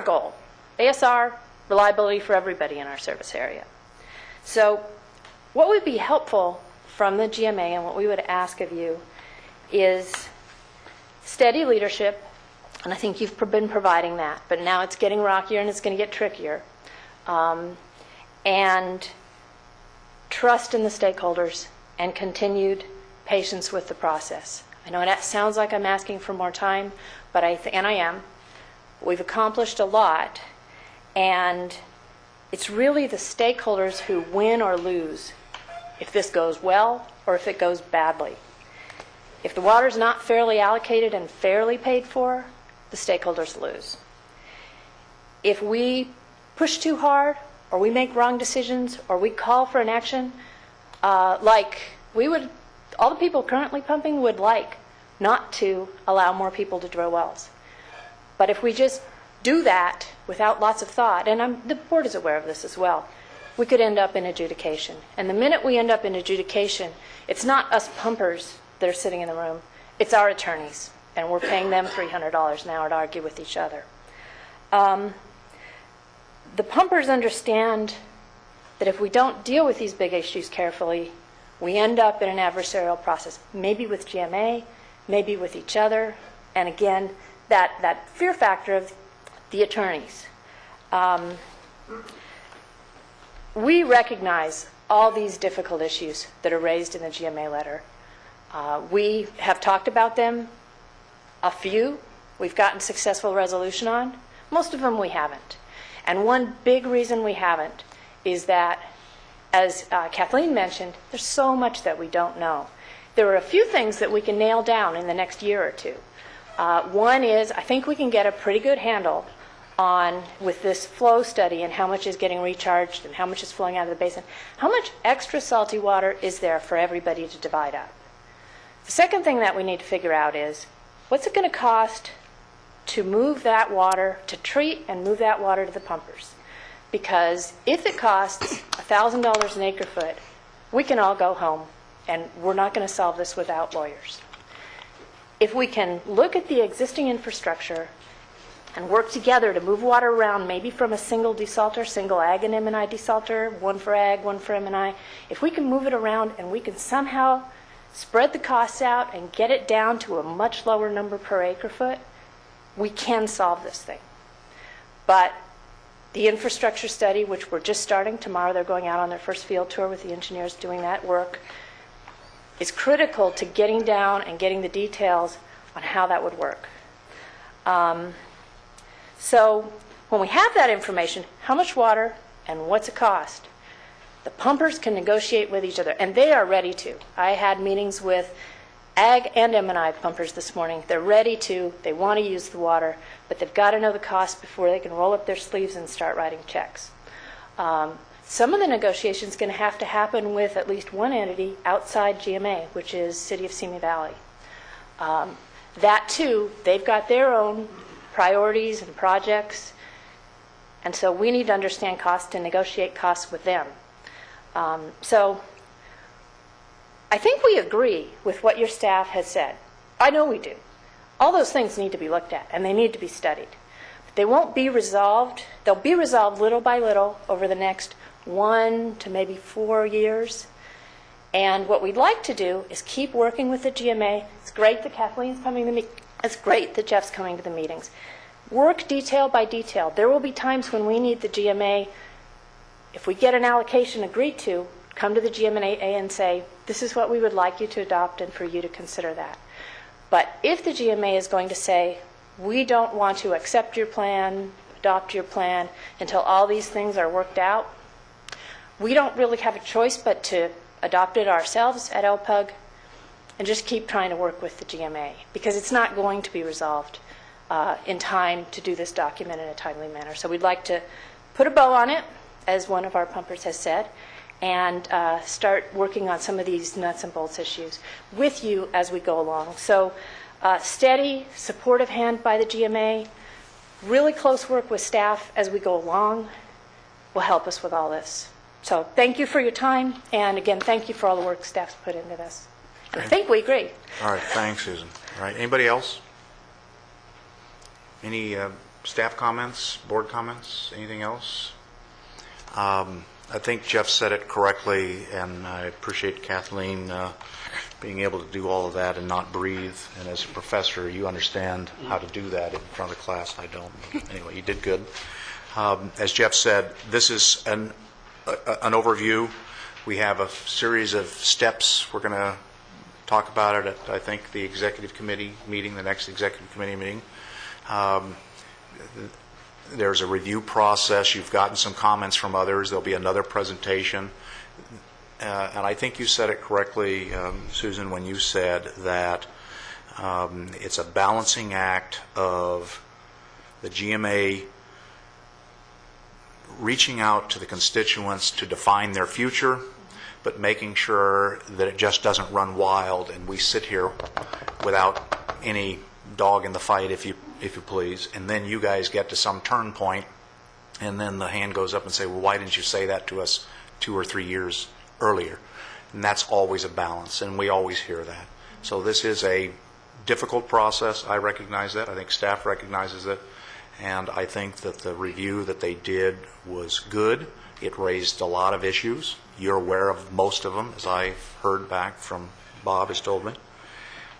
goal. ASR, reliability for everybody in our service area. So what would be helpful from the GMA and what we would ask of you is steady leadership, and I think you've been providing that, but now it's getting rockier and it's going to get trickier, and trust in the stakeholders and continued patience with the process. I know that sounds like I'm asking for more time, but and I am. We've accomplished a lot, and it's really the stakeholders who win or lose if this goes well or if it goes badly. If the water's not fairly allocated and fairly paid for, the stakeholders lose. If we push too hard, or we make wrong decisions, or we call for an action, like all the people currently pumping would like not to allow more people to drill wells. But if we just do that without lots of thought, and the board is aware of this as well, we could end up in adjudication. And the minute we end up in adjudication, it's not us pumpers that are sitting in the room, it's our attorneys, and we're paying them $300 an hour to argue with each other. The pumpers understand that if we don't deal with these big issues carefully, we end up in an adversarial process, maybe with GMA, maybe with each other, and again, that fear factor of the attorneys. We recognize all these difficult issues that are raised in the GMA letter. We have talked about them. A few we've gotten successful resolution on. Most of them we haven't. And one big reason we haven't is that, as Kathleen mentioned, there's so much that we don't know. There are a few things that we can nail down in the next year or two. One is, I think we can get a pretty good handle on, with this flow study and how much is getting recharged and how much is flowing out of the basin, how much extra salty water is there for everybody to divide up. The second thing that we need to figure out is, what's it going to cost to move that water, to treat and move that water to the pumpers? Because if it costs $1,000 an acre foot, we can all go home, and we're not going to solve this without lawyers. If we can look at the existing infrastructure and work together to move water around, maybe from a single desalter, single ag and M&I desalter, one for ag, one for M&I, if we can move it around and we can somehow spread the costs out and get it down to a much lower number per acre foot, we can solve this thing. But the infrastructure study, which we're just starting tomorrow, they're going out on their first field tour with the engineers doing that work. is critical to getting down and getting the details on how that would work. So when we have that information, how much water and what's it cost, the pumpers can negotiate with each other, and they are ready to. I had meetings with Ag and M&I pumpers this morning. They're ready to. They want to use the water, but they've got to know the cost before they can roll up their sleeves and start writing checks. Some of the negotiations going to happen with at least one entity outside GMA, which is City of Simi Valley. That too, they've got their own priorities and projects, and so we need to understand cost and negotiate costs with them. So I think we agree with what your staff has said. I know we do. All those things need to be looked at, and they need to be studied. But they won't be resolved. They'll be resolved little by little over the next 1 to maybe 4 years. And what we'd like to do is keep working with the GMA. It's great that Kathleen's coming to me. It's great that Jeff's coming to the meetings. Work detail by detail. There will be times when we need the GMA, if we get an allocation agreed to, come to the GMA and say, this is what we would like you to adopt and for you to consider that. But if the GMA is going to say, we don't want to accept your plan, adopt your plan until all these things are worked out, we don't really have a choice but to adopt it ourselves at LPUG and just keep trying to work with the GMA, because it's not going to be resolved in time to do this document in a timely manner. So we'd like to put a bow on it, as one of our pumpers has said, and start working on some of these nuts and bolts issues with you as we go along. So steady, supportive hand by the GMA, really close work with staff as we go along will help us with all this. So thank you for your time, and again, thank you for all the work staff's put into this. I think we agree. All right, thanks, Susan. All right, anybody else? Any staff comments, board comments, anything else? I think Jeff said it correctly, and I appreciate Kathleen being able to do all of that and not breathe. And as a professor, you understand how to do that in front of the class. I don't. But anyway, you did good. As Jeff said, this is an overview. We have a series of steps. We're going to talk about it at, I think, the executive committee meeting, the next executive committee meeting. There's a review process. You've gotten some comments from others. There'll be another presentation. And I think you said it correctly, Susan, when you said that it's a balancing act of the GMA reaching out to the constituents to define their future, but making sure that it just doesn't run wild and we sit here without any dog in the fight, if you please, and then you guys get to some turn point, and then the hand goes up and say, well, why didn't you say that to us 2 or 3 years earlier? And that's always a balance, and we always hear that. So this is a difficult process. I recognize that. I think staff recognizes it, and I think that the review that they did was good. It raised a lot of issues. You're aware of most of them, as I've heard back from Bob has told me.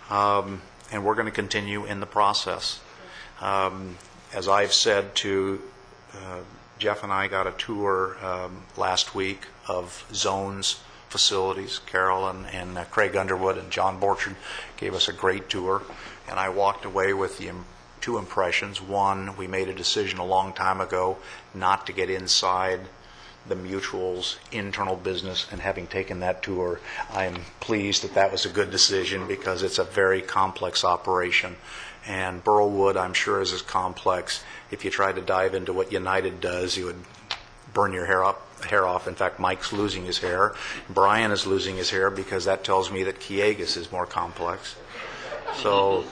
And we're going to continue in the process. As I've said to Jeff, and I got a tour last week of Zone's facilities. Carol and Craig Underwood and John Borchard gave us a great tour, and I walked away with the 2 impressions. One, we made a decision a long time ago not to get inside the mutual's internal business, and having taken that tour, I'm pleased that that was a good decision, because it's a very complex operation. And Burlwood, I'm sure, is as complex. If you tried to dive into what United does, you would burn your hair off. In fact, Mike's losing his hair. Brian is losing his hair, because that tells me that Kiegas is more complex. So,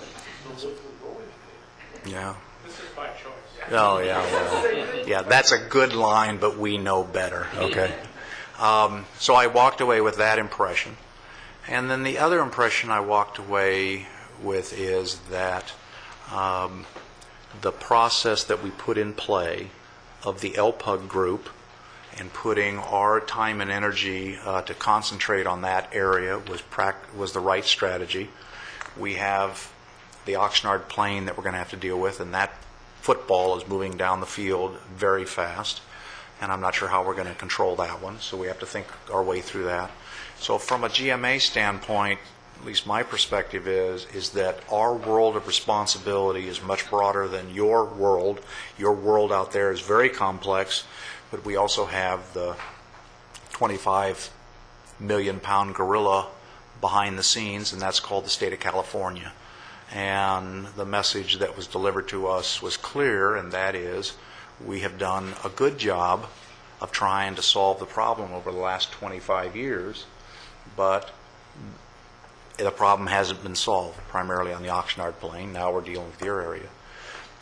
yeah. This is my choice. Oh, yeah, that's a good line, but we know better, okay? So I walked away with that impression. And then the other impression I walked away with is that the process that we put in play of the LPUG group and putting our time and energy to concentrate on that area was the right strategy. We have the Oxnard Plain that we're going to have to deal with, and that football is moving down the field very fast. and I'm not sure how we're going to control that one, so we have to think our way through that. So from a GMA standpoint, at least my perspective is that our world of responsibility is much broader than your world. Your world out there is very complex, but we also have the 25 million pound gorilla behind the scenes, and that's called the state of California. And the message that was delivered to us was clear, and that is we have done a good job of trying to solve the problem over the last 25 years, but the problem hasn't been solved, primarily on the Oxnard Plain. Now we're dealing with your area.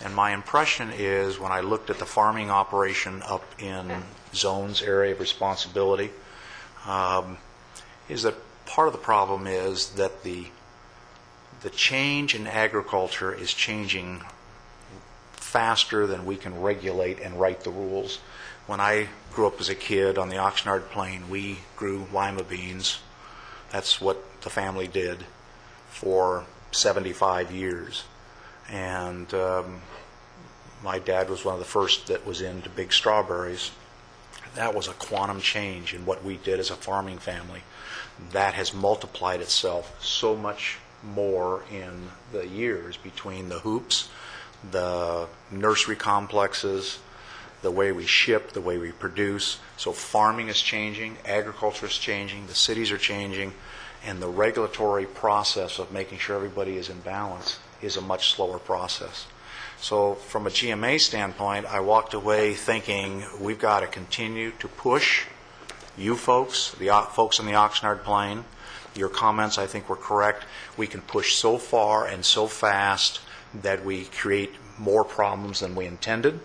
And my impression is, when I looked at the farming operation up in Zone's area of responsibility, is that part of the problem is that the change in agriculture is changing faster than we can regulate and write the rules. When I grew up as a kid on the Oxnard Plain, we grew lima beans. That's what the family did for 75 years. And my dad was one of the first that was into big strawberries. That was a quantum change in what we did as a farming family. That has multiplied itself so much more in the years between the hoops, the nursery complexes, the way we ship, the way we produce. So farming is changing, agriculture is changing, the cities are changing, and the regulatory process of making sure everybody is in balance is a much slower process. So from a GMA standpoint, I walked away thinking we've got to continue to push you folks, the folks in the Oxnard Plain. Your comments, I think, were correct. We can push so far and so fast that we create more problems than we intended.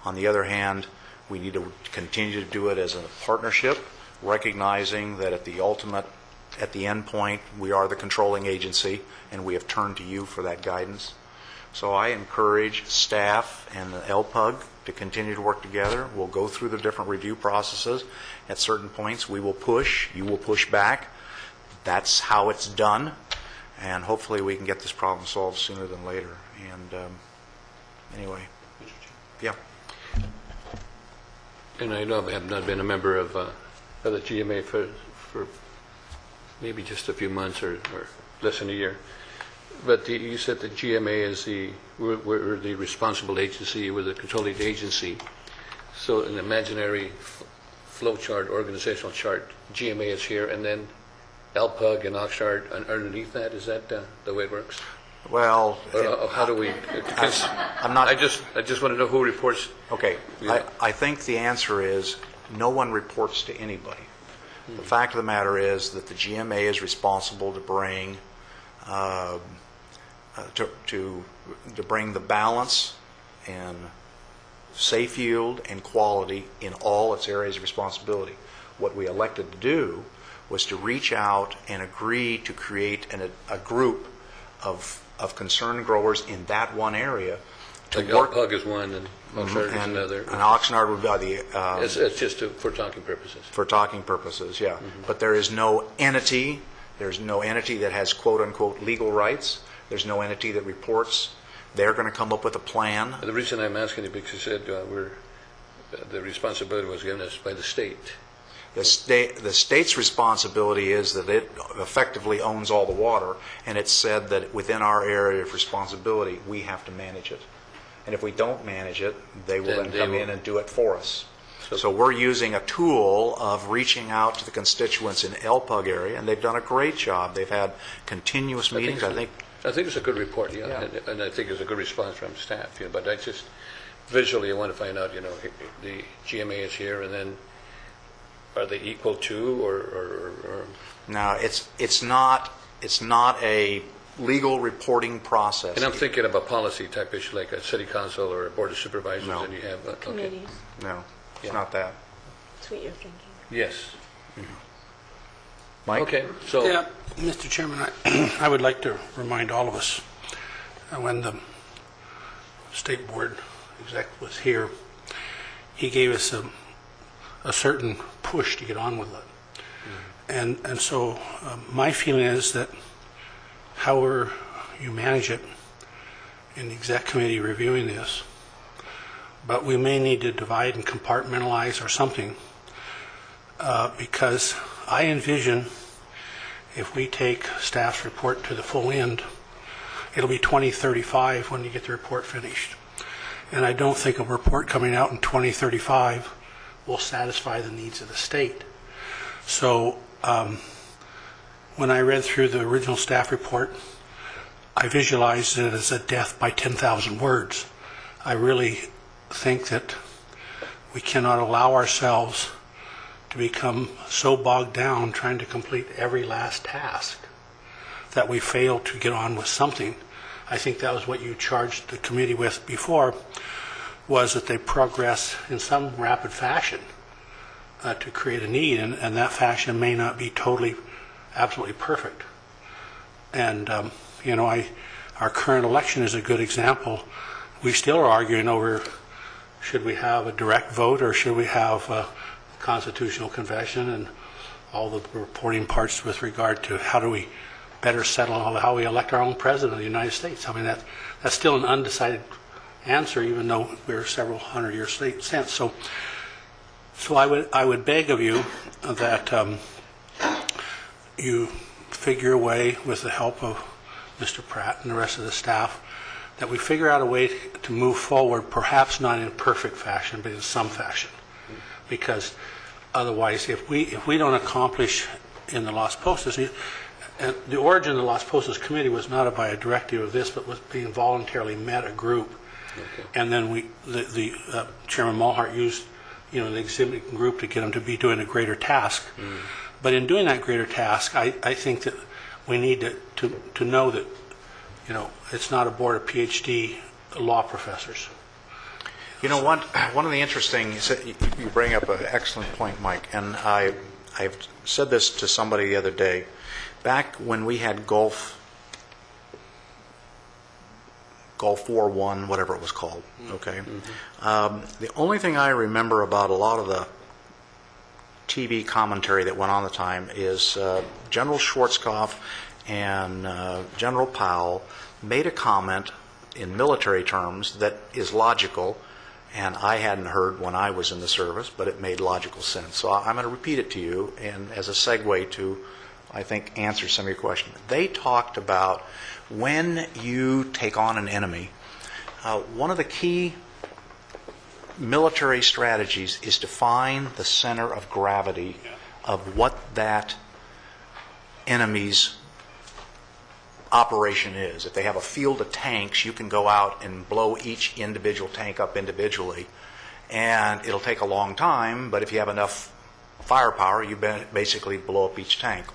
On the other hand, we need to continue to do it as a partnership, recognizing that at the end point, we are the controlling agency, and we have turned to you for that guidance. So I encourage staff and the LPUG to continue to work together. We'll go through the different review processes. At certain points, we will push. You will push back. That's how it's done. And hopefully we can get this problem solved sooner than later. And anyway, yeah. And I know I have not been a member of the GMA for maybe just a few months or less than a year. But you said that GMA is we're the responsible agency, we're the controlling agency. So an imaginary flow chart, organizational chart, GMA is here, and then LPUG and Oxnard underneath that. Is that the way it works? Well, Or how do we? I'm not. I just want to know who reports. Okay. Yeah. I think the answer is no one reports to anybody. The fact of the matter is that the GMA is responsible to bring to bring the balance and safe yield and quality in all its areas of responsibility. What we elected to do was to reach out and agree to create a group of concerned growers in that one area to Like work. LPUG is one, and Oxnard is another. And Oxnard would be the It's just for talking purposes. for talking purposes, yeah. But there is no entity. There's no entity that has quote unquote legal rights. There's no entity that reports. They're going to come up with a plan. The reason I'm asking you because you said the responsibility was given us by the state. The state's responsibility is that it effectively owns all the water, and it's said that within our area of responsibility, we have to manage it. And if we don't manage it, they will then come in and do it for us. So we're using a tool of reaching out to the constituents in LPUG area, and they've done a great job. They've had continuous meetings. I think it's a good report, yeah. And I think it's a good response from staff. But I just visually I want to find out. The GMA is here, and then are they equal to or? no, it's not a legal reporting process. And I'm thinking of a policy type issue like a city council or a board of supervisors, No. and you have okay. Committees. No, it's not that. That's what you're thinking. Yes. Mike? Okay. So Yeah, Mr. Chairman, I would like to remind all of us, when the state board exec was here, he gave us a certain push to get on with it. And so my feeling is that however you manage it in the exec committee reviewing this, but we may need to divide and compartmentalize or something, because I envision if we take staff's report to the full end, it'll be 2035 when you get the report finished. And I don't think a report coming out in 2035 will satisfy the needs of the state. So when I read through the original staff report, I visualized it as a death by 10,000 words. I really think that we cannot allow ourselves to become so bogged down trying to complete every last task that we fail to get on with something. I think that was what you charged the committee with before, was that they progress in some rapid fashion to create a need, and that fashion may not be totally, absolutely perfect. And, our current election is a good example. We still are arguing over should we have a direct vote or should we have a constitutional convention and all the reporting parts with regard to how do we better settle how we elect our own president of the United States. I mean, that's still an undecided answer, even though we're several hundred years since. So I would beg of you that you figure a way, with the help of Mr. Pratt and the rest of the staff, that we figure out a way to move forward, perhaps not in perfect fashion, but in some fashion. Because otherwise, if we don't accomplish in the Las Postas, and the origin of the Las Postas Committee was not by a directive of this, but was being voluntarily met a group. Okay. And then Chairman Mulhart used, the exhibiting group to get them to be doing a greater task. Mm. But in doing that greater task, I think that we need to know that, it's not a board of PhD law professors. You know what? One of the interesting, you bring up an excellent point, Mike, and I've said this to somebody the other day. Back when we had Gulf War I, whatever it was called, okay? Mm-hmm. The only thing I remember about a lot of the TV commentary that went on at the time is General Schwarzkopf and General Powell made a comment in military terms that is logical, and I hadn't heard when I was in the service, but it made logical sense. So I'm going to repeat it to you, and as a segue to, I think, answer some of your questions. They talked about when you take on an enemy, one of the key military strategies is to find the center of gravity of what that enemy's operation is. If they have a field of tanks, you can go out and blow each individual tank up individually, and it'll take a long time, but if you have enough firepower, you basically blow up each tank.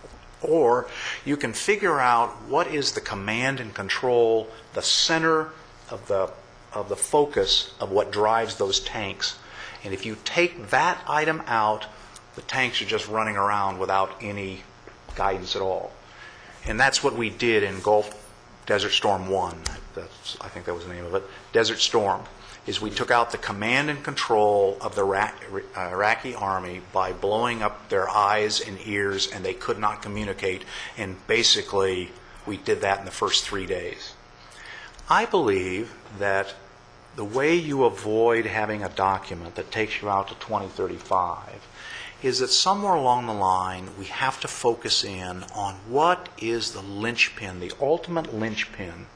Or you can figure out what is the command and control, the center of the focus of what drives those tanks. And if you take that item out, the tanks are just running around without any guidance at all. And that's what we did in Desert Storm 1. I think that was the name of it. Desert Storm is we took out the command and control of the Iraqi army by blowing up their eyes and ears, and they could not communicate. And basically, we did that in the first 3 days. I believe that the way you avoid having a document that takes you out to 2035 is that somewhere along the line we have to focus in on what is the linchpin, the ultimate linchpin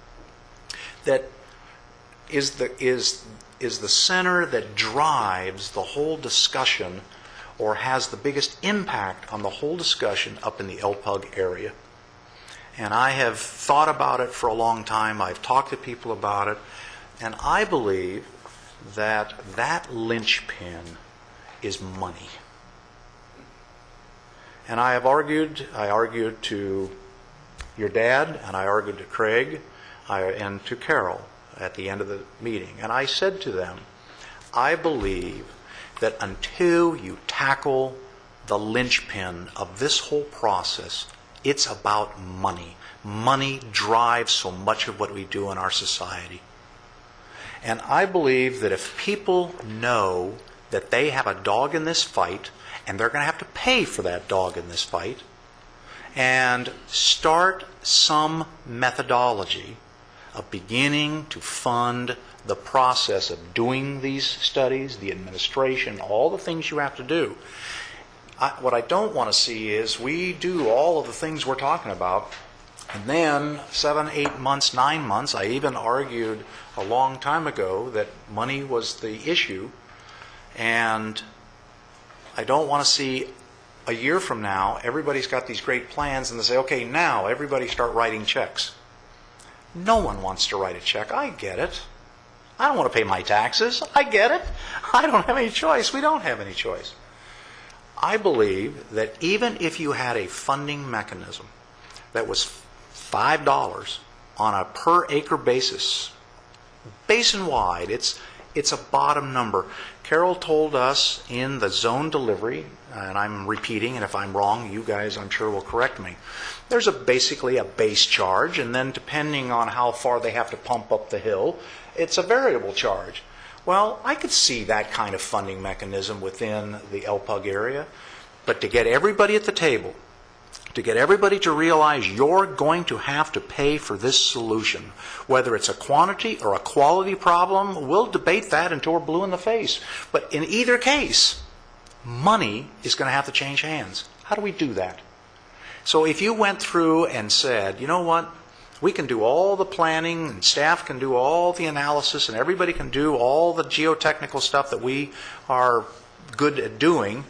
that is the center that drives the whole discussion or has the biggest impact on the whole discussion up in the LPUG area. And I have thought about it for a long time. I've talked to people about it. And I believe that that linchpin is money. And I argued to your dad, and I argued to Craig, and to Carol at the end of the meeting. And I said to them, I believe that until you tackle the linchpin of this whole process, it's about money. Money drives so much of what we do in our society. And I believe that if people know that they have a dog in this fight, and they're going to have to pay for that dog in this fight, and start some methodology of beginning to fund the process of doing these studies, the administration, all the things you have to do. What I don't want to see is we do all of the things we're talking about, and then 7, 8 months, 9 months, I even argued a long time ago that money was the issue, and I don't want to see a year from now, everybody's got these great plans, and they say, okay, now everybody start writing checks. No one wants to write a check. I get it. I don't want to pay my taxes. I get it. I don't have any choice. We don't have any choice. I believe that even if you had a funding mechanism that was $5 on a per acre basis, basin-wide, it's a bottom number. Carol told us in the zone delivery, and I'm repeating, and if I'm wrong, you guys, I'm sure, will correct me. There's basically a base charge, and then depending on how far they have to pump up the hill, it's a variable charge. Well, I could see that kind of funding mechanism within the LPUG area, but to get everybody at the table, to get everybody to realize you're going to have to pay for this solution, whether it's a quantity or a quality problem, we'll debate that until we're blue in the face. But in either case, money is going to have to change hands. How do we do that? So if you went through and said, you know what, we can do all the planning, and staff can do all the analysis, and everybody can do all the geotechnical stuff that we are good at doing,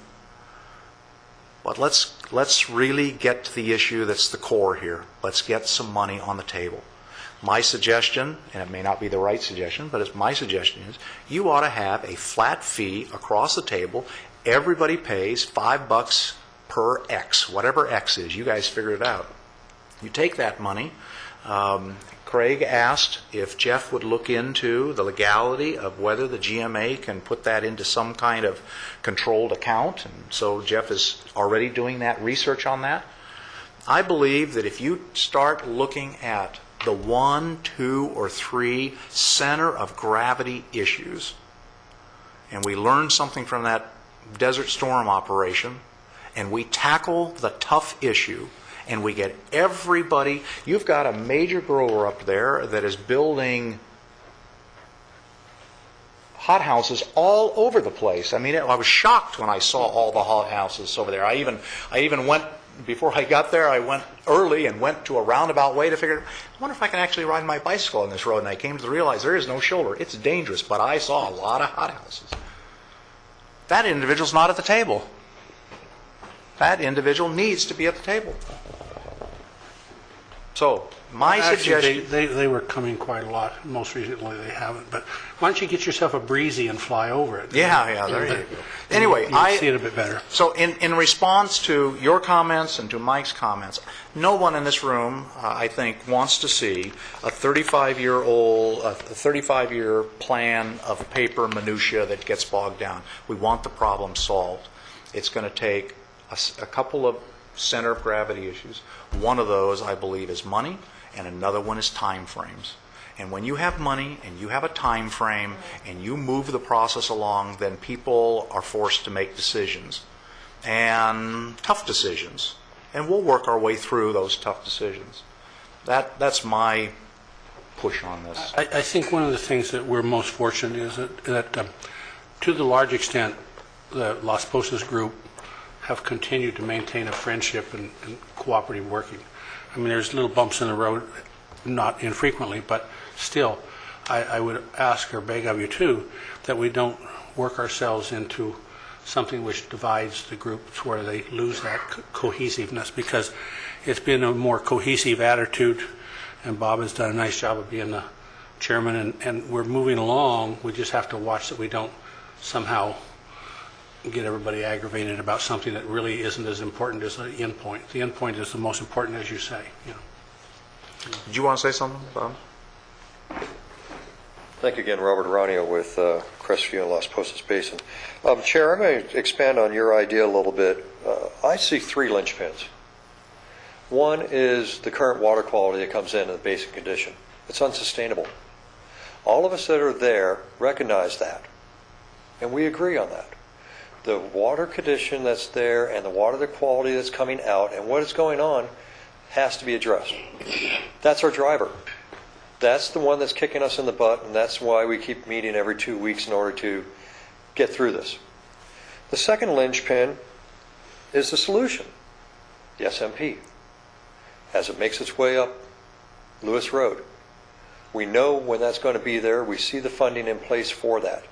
but let's really get to the issue that's the core here. Let's get some money on the table. My suggestion, and it may not be the right suggestion, but my suggestion is you ought to have a flat fee across the table. Everybody pays $5 per X, whatever X is. You guys figure it out. You take that money. Craig asked if Jeff would look into the legality of whether the GMA can put that into some kind of controlled account, and so Jeff is already doing that research on that. I believe that if you start looking at the 1, 2, or 3 center of gravity issues, and we learn something from that Desert Storm operation, and we tackle the tough issue, and we get everybody. You've got a major grower up there that is building hothouses all over the place. I mean, I was shocked when I saw all the hothouses over there. I even went, before I got there, I went early and went to a roundabout way to figure, I wonder if I can actually ride my bicycle on this road. And I came to realize there is no shoulder. It's dangerous, but I saw a lot of hothouses. That individual's not at the table. That individual needs to be at the table. So, my suggestion... Actually, they were coming quite a lot. Most recently, they haven't. But why don't you get yourself a breezy and fly over it? Yeah, there you go. Anyway, I see it a bit better. So, in response to your comments and to Mike's comments, no one in this room, I think, wants to see a 35-year plan of paper minutia that gets bogged down. We want the problem solved. It's going to take a couple of center of gravity issues. One of those, I believe, is money, and another one is time frames. And when you have money and you have a time frame and you move the process along, then people are forced to make decisions, and tough decisions. And we'll work our way through those tough decisions. That's my push on this. I think one of the things that we're most fortunate is that to the large extent, the Las Posas group have continued to maintain a friendship and cooperative working. I mean, there's little bumps in the road, not infrequently, but still, I would ask or beg of you too, that we don't work ourselves into something which divides the groups where they lose that cohesiveness, because it's been a more cohesive attitude, and Bob has done a nice job of being the chairman, and we're moving along. We just have to watch that we don't somehow get everybody aggravated about something that really isn't as important as the end point. The end point is the most important, as you say. You know. Did you want to say something, Bob? Thank you again, Robert Aranio with Crestview and Las Posas Basin. Chair, I'm going to expand on your idea a little bit. I see 3 linchpins. One is the current water quality that comes in the basin condition. It's unsustainable. All of us that are there recognize that, and we agree on that. The water condition that's there and the water quality that's coming out and what is going on has to be addressed. That's our driver. That's the one that's kicking us in the butt, and that's why we keep meeting every 2 weeks in order to get through this. The second linchpin is the solution, the SMP, as it makes its way up Lewis Road. We know when that's going to be there. We see the funding in place for that,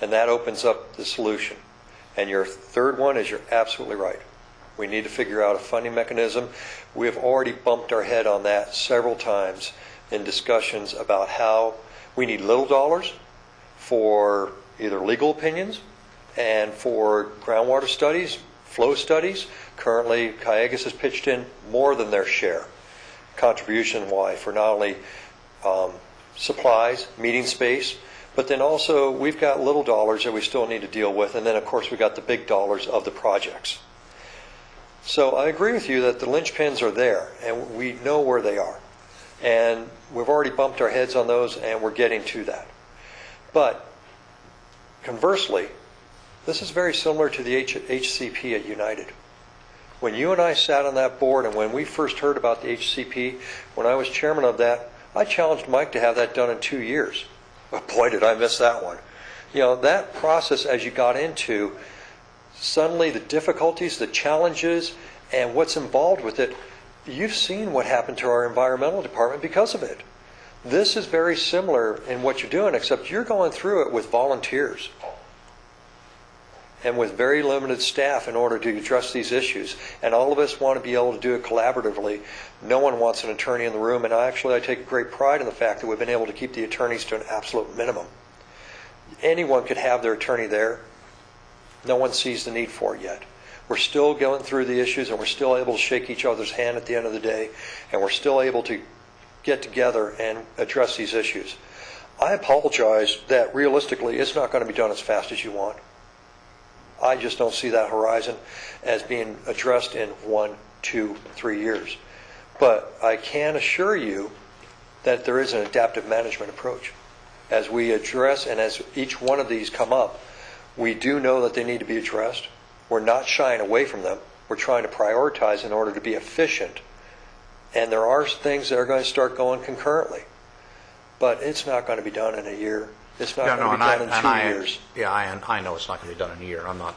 and that opens up the solution. And your third one is, you're absolutely right. We need to figure out a funding mechanism. We have already bumped our head on that several times in discussions about how we need little dollars for either legal opinions and for groundwater studies, flow studies. Currently, Cayugas has pitched in more than their share, contribution-wise, for not only supplies, meeting space, but then also we've got little dollars that we still need to deal with, and then of course we got the big dollars of the projects. So I agree with you that the linchpins are there, and we know where they are. And we've already bumped our heads on those, and we're getting to that. But conversely, this is very similar to the HCP at United. When you and I sat on that board, and when we first heard about the HCP, when I was chairman of that, I challenged Mike to have that done in 2 years. But boy, did I miss that one. You know, that process, as you got into, suddenly the difficulties, the challenges, and what's involved with it, you've seen what happened to our environmental department because of it. This is very similar in what you're doing, except you're going through it with volunteers and with very limited staff in order to address these issues. And all of us want to be able to do it collaboratively. No one wants an attorney in the room, and I take great pride in the fact that we've been able to keep the attorneys to an absolute minimum. Anyone could have their attorney there. No one sees the need for it yet. We're still going through the issues, and we're still able to shake each other's hand at the end of the day, and we're still able to get together and address these issues. I apologize that realistically it's not going to be done as fast as you want. I just don't see that horizon as being addressed in 1, 2, 3 years. But I can assure you that there is an adaptive management approach. As we address and as each one of these come up, we do know that they need to be addressed. We're not shying away from them. We're trying to prioritize in order to be efficient. And there are things that are going to start going concurrently. But it's not going to be done in a year. It's not going to be done in 2 years. Yeah, I know it's not going to be done in a year. I'm not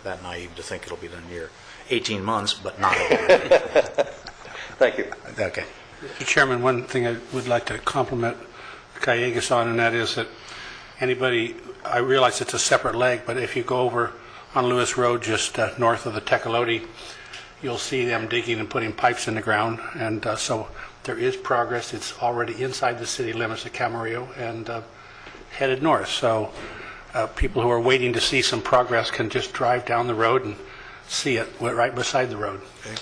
that naive to think it'll be done in a year. 18 months, but not a year. Thank you. Okay. Mr. Chairman, one thing I would like to compliment Cayugas on, and that is that anybody, I realize it's a separate leg, but if you go over on Lewis Road just north of the Tecolote, you'll see them digging and putting pipes in the ground, and so there is progress. It's already inside the city limits of Camarillo and headed north. So people who are waiting to see some progress can just drive down the road and see it right beside the road. Okay.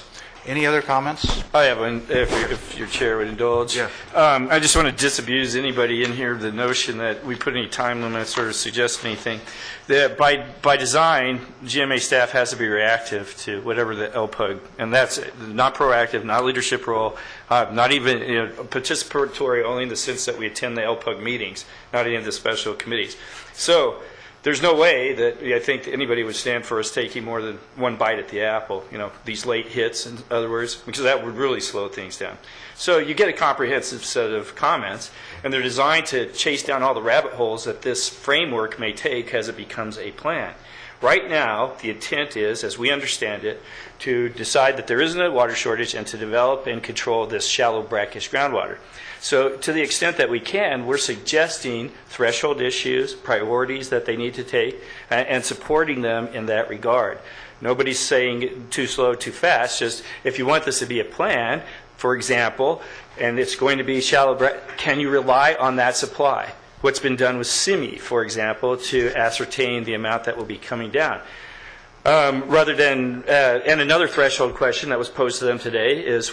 Any other comments? I have one, if your chair would indulge. Yeah. I just want to disabuse anybody in here of the notion that we put any time limits or suggest anything. That by design, GMA staff has to be reactive to whatever the LPUG, and that's not proactive, not leadership role, not even participatory only in the sense that we attend the LPUG meetings, not any of the special committees. So there's no way that I think anybody would stand for us taking more than one bite at the apple, these late hits, in other words, because that would really slow things down. So you get a comprehensive set of comments, and they're designed to chase down all the rabbit holes that this framework may take as it becomes a plan. Right now, the intent is, as we understand it, to decide that there isn't a water shortage and to develop and control this shallow brackish groundwater. So to the extent that we can, we're suggesting threshold issues, priorities that they need to take, and supporting them in that regard. Nobody's saying too slow, too fast. Just if you want this to be a plan, for example, and it's going to be shallow, can you rely on that supply? What's been done with CIMI, for example, to ascertain the amount that will be coming down. Rather than, and another threshold question that was posed to them today is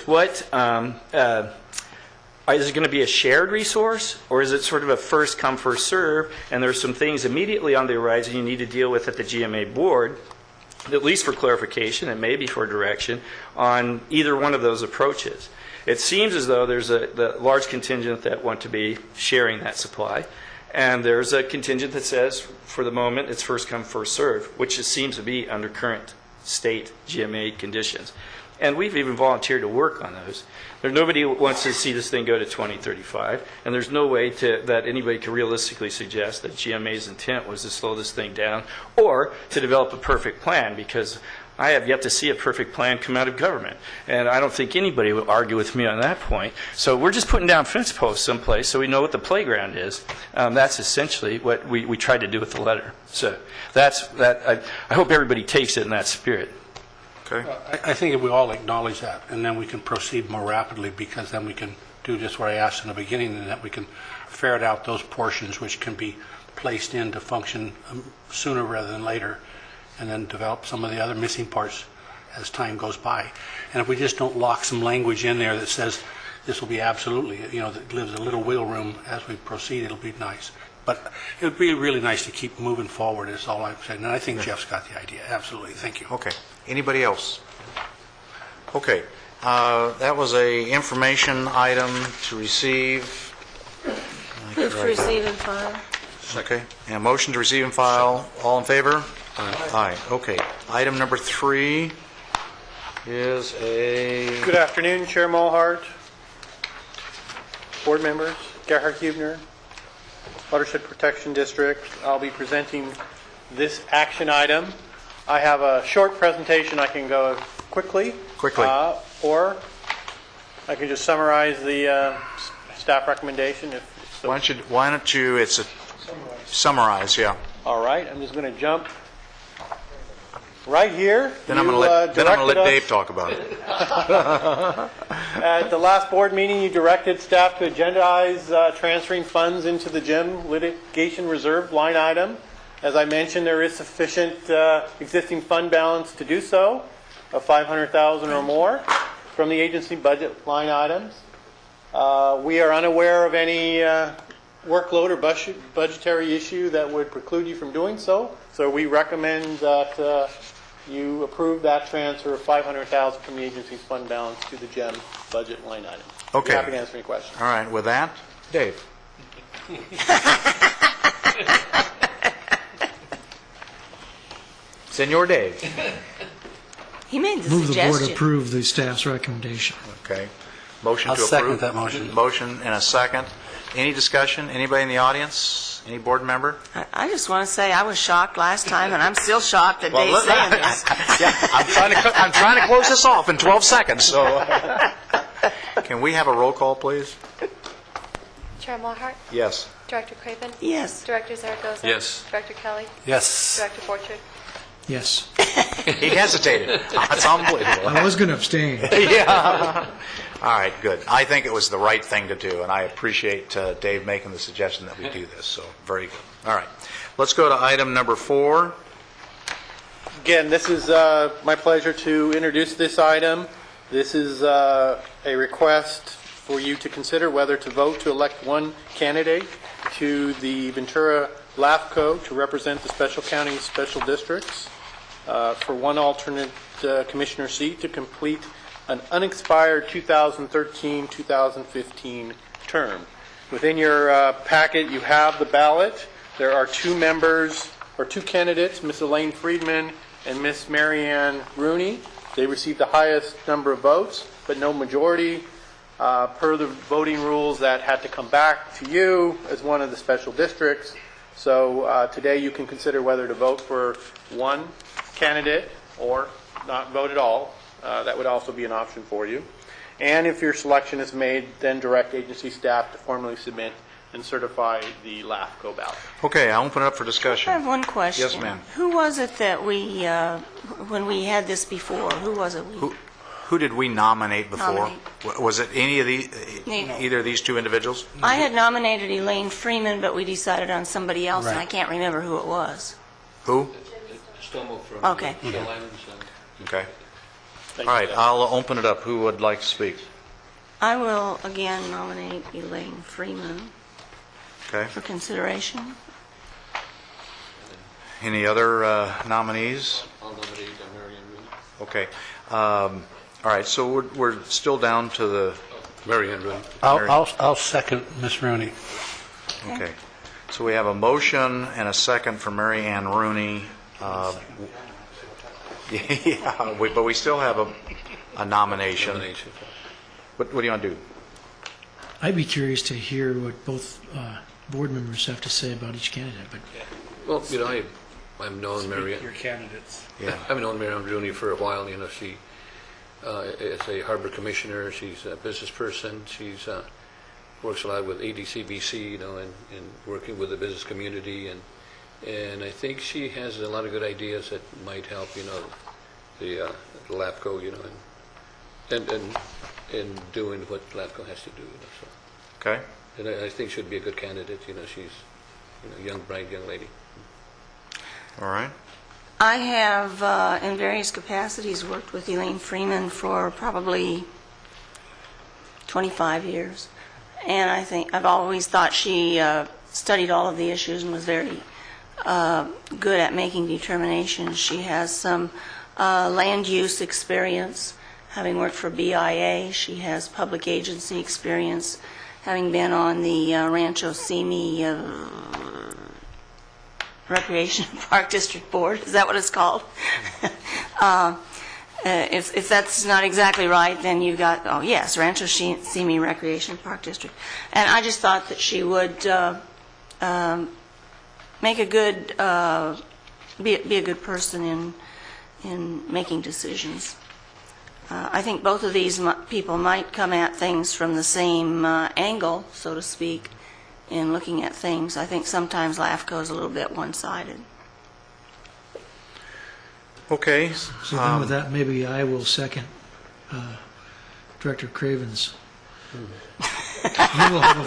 is it going to be a shared resource, or is it sort of a first come, first serve, and there's some things immediately on the horizon you need to deal with at the GMA board, at least for clarification and maybe for direction, on either one of those approaches. It seems as though there's the large contingent that want to be sharing that supply, and there's a contingent that says, for the moment, it's first come, first serve, which it seems to be under current state GMA conditions. And we've even volunteered to work on those. Nobody wants to see this thing go to 2035, and there's no way that anybody can realistically suggest that GMA's intent was to slow this thing down or to develop a perfect plan, because I have yet to see a perfect plan come out of government. And I don't think anybody would argue with me on that point. So we're just putting down fence posts someplace so we know what the playground is. That's essentially what we tried to do with the letter. So I hope everybody takes it in that spirit. Okay. I think if we all acknowledge that, and then we can proceed more rapidly, because then we can do just what I asked in the beginning, and that we can ferret out those portions which can be placed in to function sooner rather than later, and then develop some of the other missing parts as time goes by. And if we just don't lock some language in there that says this will be absolutely, that leaves a little wiggle room as we proceed, it'll be nice. But it would be really nice to keep moving forward, is all I'm saying. And I think Jeff's got the idea. Absolutely. Thank you. Okay. Anybody else? Okay. That was a information item to receive. Move to receive and file. Okay. And a motion to receive and file. All in favor? Aye. Okay. Item number 3 is a... Good afternoon, Chair Mulhart, board members, Gerhard Hubner, Watershed Protection District. I'll be presenting this action item. I have a short presentation. I can go quickly. Or I can just summarize the staff recommendation. Why don't you summarize, yeah. All right. I'm just going to jump right here. Then I'm going to let Dave talk about it. At the last board meeting, you directed staff to agendize transferring funds into the GEM litigation reserve line item. As I mentioned, there is sufficient existing fund balance to do so, of $500,000 or more from the agency budget line items. We are unaware of any workload or budgetary issue that would preclude you from doing so. So we recommend that you approve that transfer of $500,000 from the agency's fund balance to the GEM budget line item. Okay. I'm happy to answer any questions. All right. With that, Dave. Senor Dave. He made the Move the board suggestion. approve the staff's recommendation. Okay. Motion I'll to approve. second that motion. Motion and a second. Any discussion? Anybody in the audience? Any board member? I just want to say I was shocked last time, and I'm still shocked that Dave's saying this. Yeah, I'm trying to close this off in 12 seconds. So, can we have a roll call, please? Chair Mulhart? Yes. Director Craven? Yes. Director Zaragoza? Yes. Director Kelly? Yes. Director Borchard? Yes. He hesitated. That's unbelievable. I was going to abstain. Yeah. All right, good. I think it was the right thing to do, and I appreciate Dave making the suggestion that we do this. So, very good. All right. Let's go to item number 4. Again, this is my pleasure to introduce this item. This is a request for you to consider whether to vote to elect one candidate to the Ventura LAFCO to represent the special counties, special districts for one alternate commissioner seat to complete an unexpired 2013-2015 term. Within your packet, you have the ballot. There are 2 members, or 2 candidates, Ms. Elaine Friedman and Ms. Marianne Rooney. They received the highest number of votes, but no majority. Per the voting rules, that had to come back to you as one of the special districts. So today you can consider whether to vote for one candidate or not vote at all. That would also be an option for you. And if your selection is made, then direct agency staff to formally submit and certify the LAFCO ballot. Okay, I'll open it up for discussion. I have one question. Yes, ma'am. Who was it that we, when we had this before, who was it? Who did we nominate before? Nominate. Was it any of Neither. either of these 2 individuals? I had nominated Elaine Freeman, but we decided on somebody else, and I can't remember who it was. Who? Okay. Okay. All right, I'll open it up. Who would like to speak? I will again nominate Elaine Freeman Okay. for consideration. Any other nominees? I'll nominate Marianne Rooney. Okay. All right, so we're still down to the... Marianne Rooney. I'll second Ms. Rooney. Okay. So we have a motion and a second for Mary Ann Rooney. Yeah, but we still have a nomination. What do you want to do? I'd be curious to hear what both board members have to say about each candidate, but Well, you know, I've known Marianne. Your candidates. Yeah. I've known Marianne Rooney for a while. You know, she is a harbor commissioner. She's a business person. She's works a lot with ADCBC, you know, and working with the business community, and I think she has a lot of good ideas that might help, you know, the LAFCO, you know, and doing what LAFCO has to do. You know, so. Okay. And I think she'd be a good candidate. You know, she's a young, bright young lady. All right. I have, in various capacities, worked with Elaine Freeman for probably 25 years. And I think I've always thought she studied all of the issues and was very good at making determinations. She has some land use experience, having worked for BIA. She has public agency experience, having been on the Rancho Simi Recreation Park District Board. Is that what it's called? If that's not exactly right, then you've got, oh yes, Rancho Simi Recreation Park District. And I just thought that she would make a good, be a good person in making decisions. I think both of these people might come at things from the same angle, so to speak, in looking at things. I think sometimes LAFCO is a little bit one-sided. Okay. so then with that, maybe I will second Director Craven's. You will have a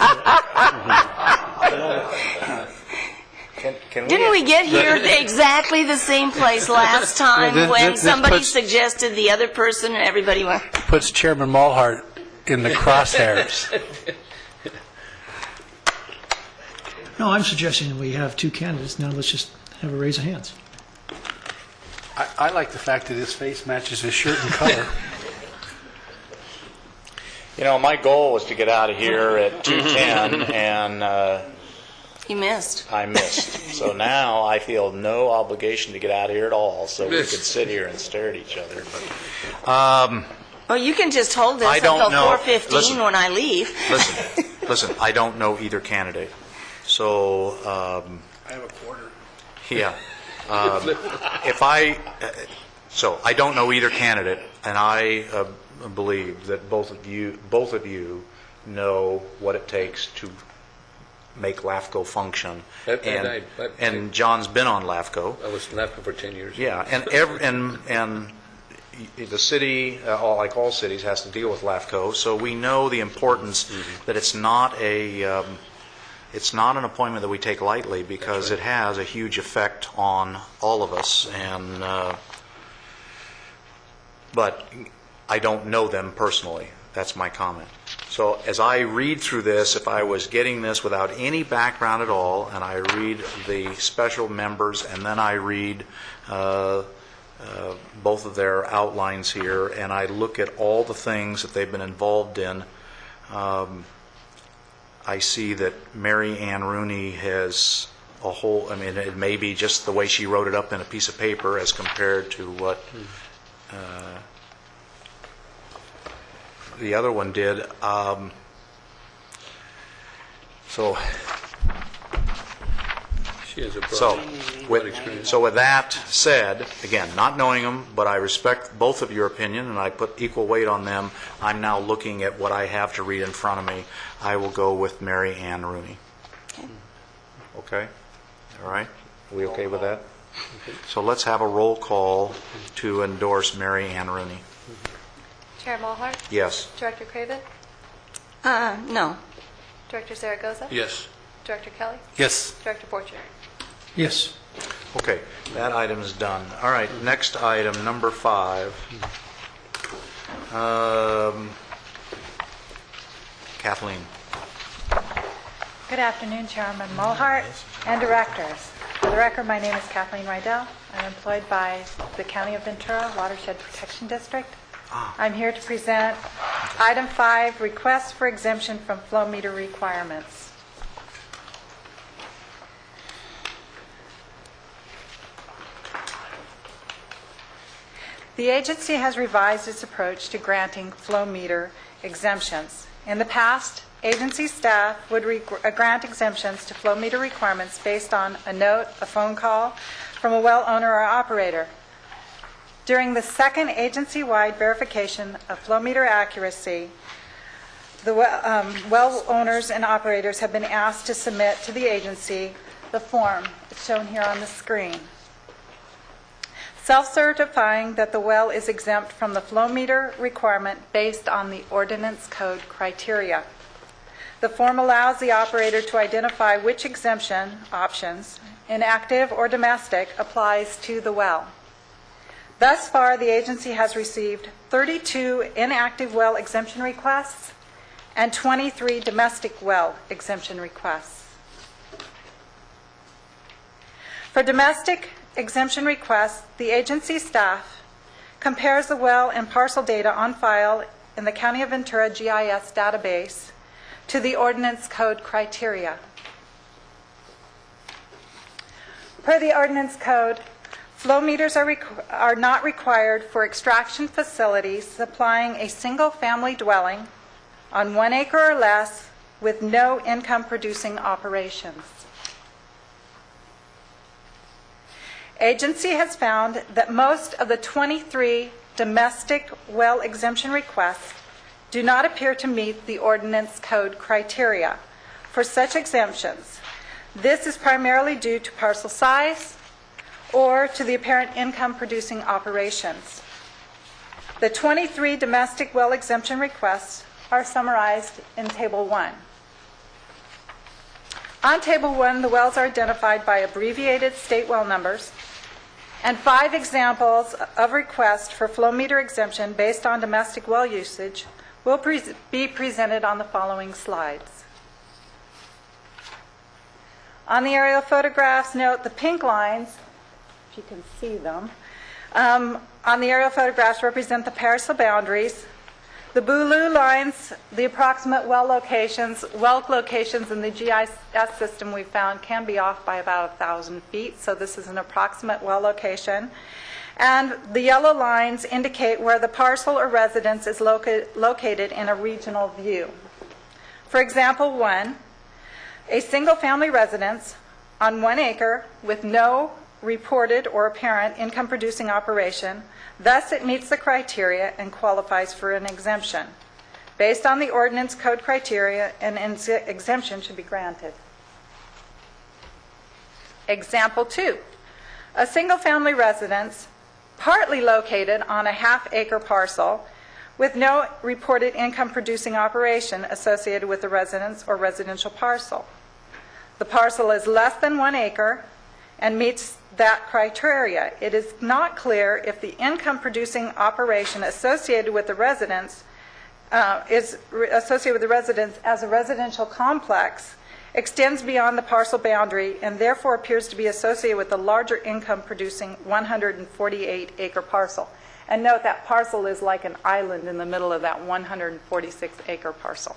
vote. Didn't we get here exactly the same place last time when this somebody puts- suggested the other person and everybody went, Puts Chairman Mulhart in the crosshairs. No, I'm suggesting we have two candidates. Now let's just have a raise of hands. I like the fact that his face matches his shirt and color. You know, my goal was to get out of here at 2:10, and you missed. I missed. So now I feel no obligation to get out of here at all, so we could sit here and stare at each other. But, Well, you can just hold this I don't until know. 4:15 Listen. when I leave. listen, I don't know either candidate. So, I have a quarter. yeah. So I don't know either candidate, and I believe that both of you know what it takes to make LAFCO function. And John's been on LAFCO. I was in LAFCO for 10 years. Yeah, and the city, like all cities, has to deal with LAFCO. So we know the importance that it's not an appointment that we take lightly, because it has a huge effect on all of us. And but I don't know them personally. That's my comment. So as I read through this, if I was getting this without any background at all, and I read the special members, and then I read both of their outlines here, and I look at all the things that they've been involved in, I see that Mary Ann Rooney has a whole, I mean, it may be just the way she wrote it up in a piece of paper as compared to what the other one did. So She has a broad experience. So with that said, again, not knowing them, but I respect both of your opinion, and I put equal weight on them. I'm now looking at what I have to read in front of me. I will go with Mary Ann Rooney. Okay? All right? Are we okay with that? So let's have a roll call to endorse Mary Ann Rooney. Chair Mulhart? Yes. Director Craven? No. Director Zaragoza? Yes. Director Kelly? Yes. Director Porcher? Yes. Okay, that item is done. All right, next item, number 5. Kathleen. Good afternoon, Chairman Mulhart and directors. For the record, my name is Kathleen Rydell. I'm employed by the County of Ventura Watershed Protection District. I'm here to present item 5, requests for exemption from flow meter requirements. The agency has revised its approach to granting flow meter exemptions. In the past, agency staff would grant exemptions to flow meter requirements based on a note, a phone call from a well owner or operator. During the second agency-wide verification of flow meter accuracy, the well owners and operators have been asked to submit to the agency the form shown here on the screen, self-certifying that the well is exempt from the flow meter requirement based on the ordinance code criteria. The form allows the operator to identify which exemption options, inactive or domestic, applies to the well. Thus far, the agency has received 32 inactive well exemption requests and 23 domestic well exemption requests. For domestic exemption requests, the agency staff compares the well and parcel data on file in the County of Ventura GIS database to the ordinance code criteria. Per the ordinance code, flow meters are not required for extraction facilities supplying a single-family dwelling on 1 acre or less with no income-producing operations. Agency has found that most of the 23 domestic well exemption requests do not appear to meet the ordinance code criteria for such exemptions. This is primarily due to parcel size or to the apparent income-producing operations. The 23 domestic well exemption requests are summarized in Table 1. On Table 1, the wells are identified by abbreviated state well numbers, and 5 examples of requests for flow meter exemption based on domestic well usage will be presented on the following slides. On the aerial photographs, note the pink lines, if you can see them, on the aerial photographs represent the parcel boundaries. The blue lines, the approximate well locations in the GIS system we found can be off by about 1,000 feet, so this is an approximate well location. And the yellow lines indicate where the parcel or residence is located in a regional view. For example 1, a single-family residence on 1 acre with no reported or apparent income-producing operation. Thus, it meets the criteria and qualifies for an exemption. Based on the ordinance code criteria, an exemption should be granted. Example 2, a single-family residence partly located on a half-acre parcel with no reported income-producing operation associated with the residence or residential parcel. The parcel is less than 1 acre and meets that criteria. It is not clear if the income-producing operation associated with the residence as a residential complex extends beyond the parcel boundary and therefore appears to be associated with the larger income-producing 148-acre parcel. And note that parcel is like an island in the middle of that 146-acre parcel.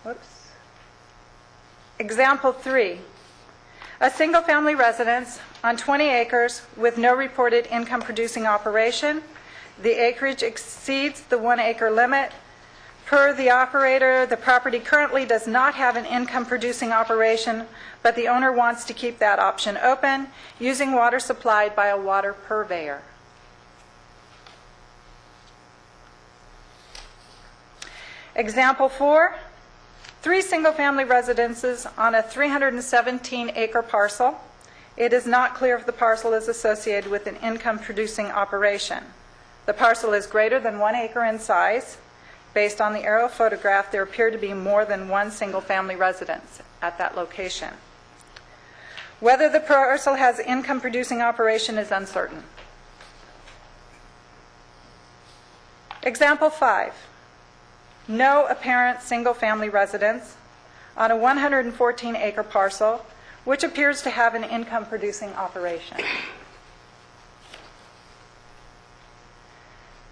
Whoops. Example 3, a single-family residence on 20 acres with no reported income-producing operation. The acreage exceeds the 1 acre limit. Per the operator, the property currently does not have an income-producing operation, but the owner wants to keep that option open using water supplied by a water purveyor. Example 4, 3 single-family residences on a 317-acre parcel. It is not clear if the parcel is associated with an income-producing operation. The parcel is greater than 1 acre in size. Based on the aerial photograph, there appear to be more than 1 single-family residence at that location. Whether the parcel has income-producing operation is uncertain. Example 5. No apparent single-family residence on a 114-acre parcel, which appears to have an income-producing operation.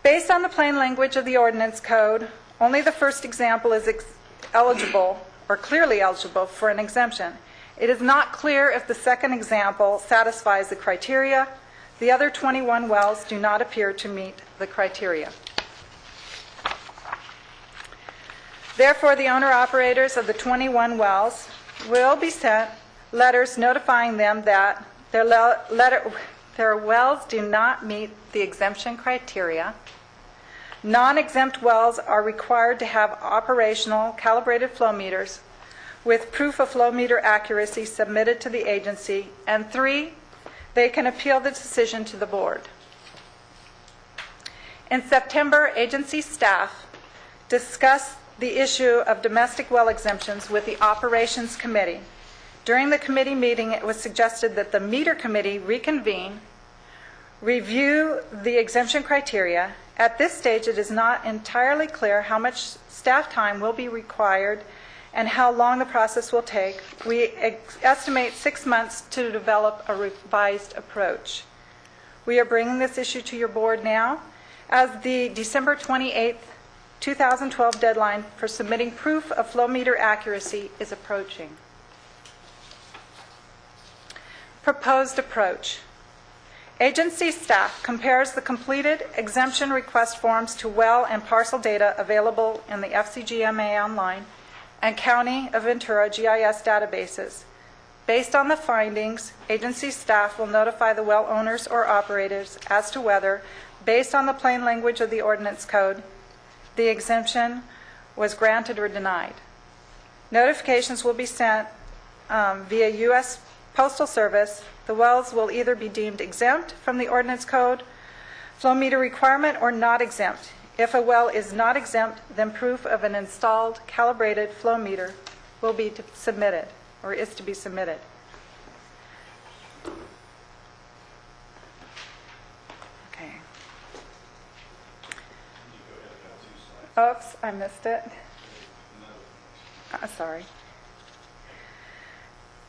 Based on the plain language of the ordinance code, only the first example is eligible or clearly eligible for an exemption. It is not clear if the second example satisfies the criteria. The other 21 wells do not appear to meet the criteria. Therefore, the owner-operators of the 21 wells will be sent letters notifying them that their wells do not meet the exemption criteria. Non-exempt wells are required to have operational calibrated flow meters with proof of flow meter accuracy submitted to the agency. And 3, they can appeal the decision to the board. In September, agency staff discussed the issue of domestic well exemptions with the Operations Committee. During the committee meeting, it was suggested that the Meter Committee reconvene, review the exemption criteria. At this stage, it is not entirely clear how much staff time will be required and how long the process will take. We estimate 6 months to develop a revised approach. We are bringing this issue to your board now as the December 28th, 2012 deadline for submitting proof of flow meter accuracy is approaching. Proposed approach. Agency staff compares the completed exemption request forms to well and parcel data available in the FCGMA online and County of Ventura GIS databases. Based on the findings, agency staff will notify the well owners or operators as to whether, based on the plain language of the ordinance code, the exemption was granted or denied. Notifications will be sent via U.S. Postal Service. The wells will either be deemed exempt from the ordinance code, flow meter requirement, or not exempt. If a well is not exempt, then proof of an installed calibrated flow meter will be submitted, or is to be submitted. Okay. Oops, I missed it. Sorry.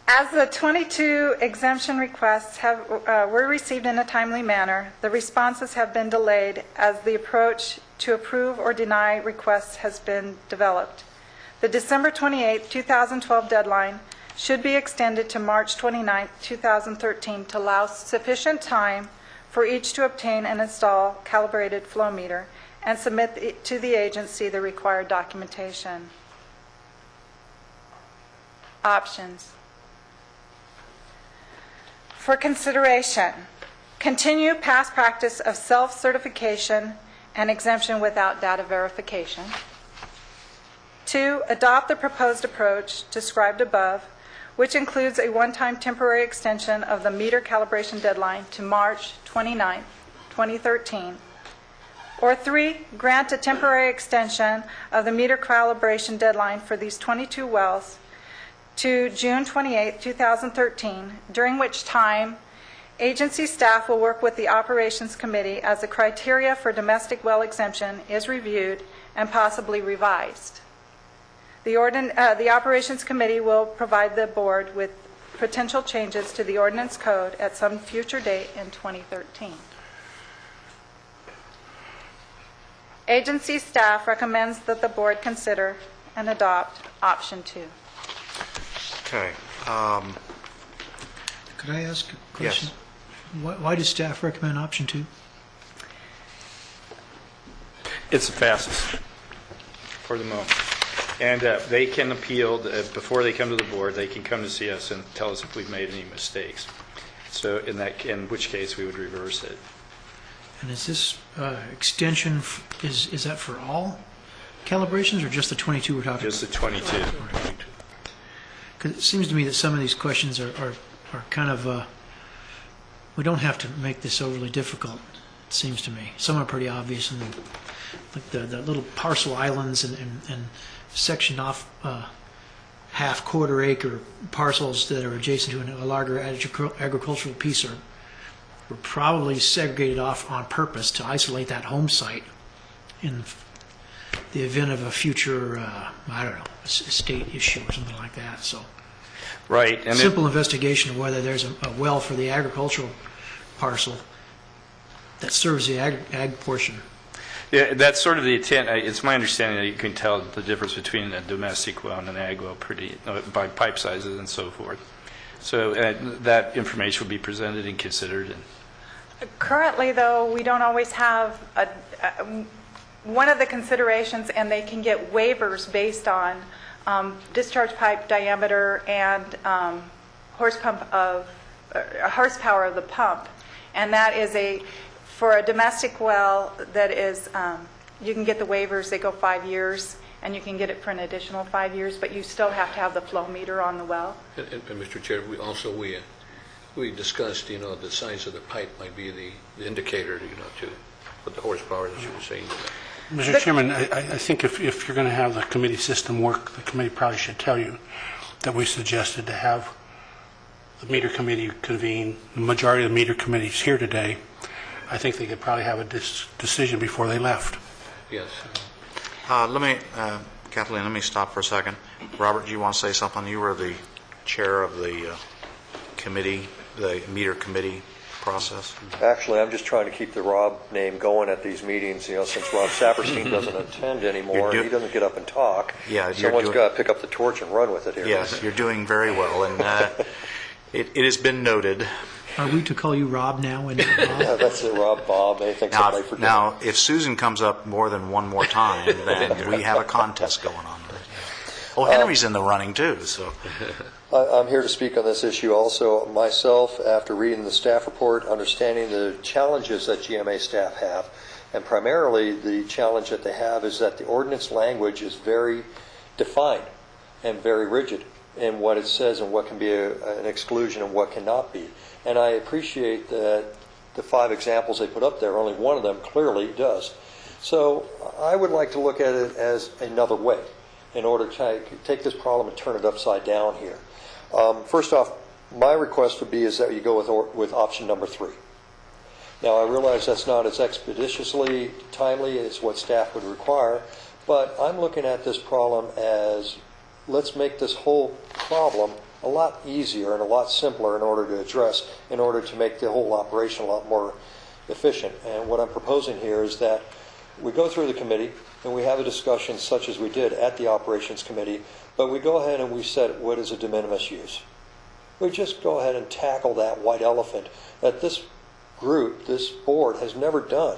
As the 22 exemption requests were received in a timely manner, the responses have been delayed as the approach to approve or deny requests has been developed. The December 28, 2012 deadline should be extended to March 29, 2013 to allow sufficient time for each to obtain and install calibrated flow meter and submit to the agency the required documentation. Options. For consideration, continue past practice of self-certification and exemption without data verification. 2, adopt the proposed approach described above, which includes a one-time temporary extension of the meter calibration deadline to March 29, 2013. Or 3, grant a temporary extension of the meter calibration deadline for these 22 wells to June 28, 2013, during which time agency staff will work with the Operations Committee as the criteria for domestic well exemption is reviewed and possibly revised. The Operations Committee will provide the board with potential changes to the ordinance code at some future date in 2013. Agency staff recommends that the board consider and adopt option 2. Okay. Could I ask a question? Yes. Why does staff recommend option 2? It's the fastest for the moment. And they can appeal, before they come to the board, they can come to see us and tell us if we've made any mistakes. So in which case we would reverse it. And is this extension, is that for all calibrations or just the 22 we're talking about? Just the 22. Because it seems to me that some of these questions are kind of, we don't have to make this overly difficult, it seems to me. Some are pretty obvious, and like the little parcel islands and sectioned off half-quarter acre parcels that are adjacent to a larger agricultural piece were probably segregated off on purpose to isolate that home site in the event of a future, I don't know, a state issue or something like that. So, right, and simple investigation of whether there's a well for the agricultural parcel that serves the ag portion. Yeah, that's sort of the intent. It's my understanding that you can tell the difference between a domestic well and an ag well by pipe sizes and so forth. So that information will be presented and considered. Currently, though, we don't always have one of the considerations, and they can get waivers based on discharge pipe diameter and horsepower of the pump. And that is for a domestic well, that is, you can get the waivers, they go 5 years, and you can get it for an additional 5 years, but you still have to have the flow meter on the well. And Mr. Chair, we discussed, the size of the pipe might be the indicator, to what the horsepower that you were saying. Mr. Chairman, I think if you're going to have the committee system work, the committee probably should tell you that we suggested to have the meter committee convene. The majority of the meter committees here today. I think they could probably have a decision before they left. Yes. Kathleen, let me stop for a second. Robert, do you want to say something? You were the chair of the committee, the meter committee process. Actually, I'm just trying to keep the Rob name going at these meetings, since Rob Saperstein doesn't attend anymore, and he doesn't get up and talk. Yeah, someone's got to pick up the torch and run with it here. Yes, you're doing very well, and it has been noted. Are we to call you Rob now? And Bob? Yeah, that's it, Rob, Bob, anything somebody for dinner. Now, if Susan comes up more than one more time, then we have a contest going on. Oh, Henry's in the running too, so. I'm here to speak on this issue also myself, after reading the staff report, understanding the challenges that GMA staff have, and primarily the challenge that they have is that the ordinance language is very defined and very rigid in what it says and what can be an exclusion and what cannot be. And I appreciate that the 5 examples they put up there, only one of them clearly does. So I would like to look at it as another way in order to take this problem and turn it upside down here. First off, my request would be is that you go with option number 3. Now, I realize that's not as expeditiously timely as what staff would require, but I'm looking at this problem as let's make this whole problem a lot easier and a lot simpler in order to address, in order to make the whole operation a lot more efficient. And what I'm proposing here is that we go through the committee and we have a discussion such as we did at the operations committee, but we go ahead and we set what is a de minimis use. We just go ahead and tackle that white elephant that this group, this board, has never done.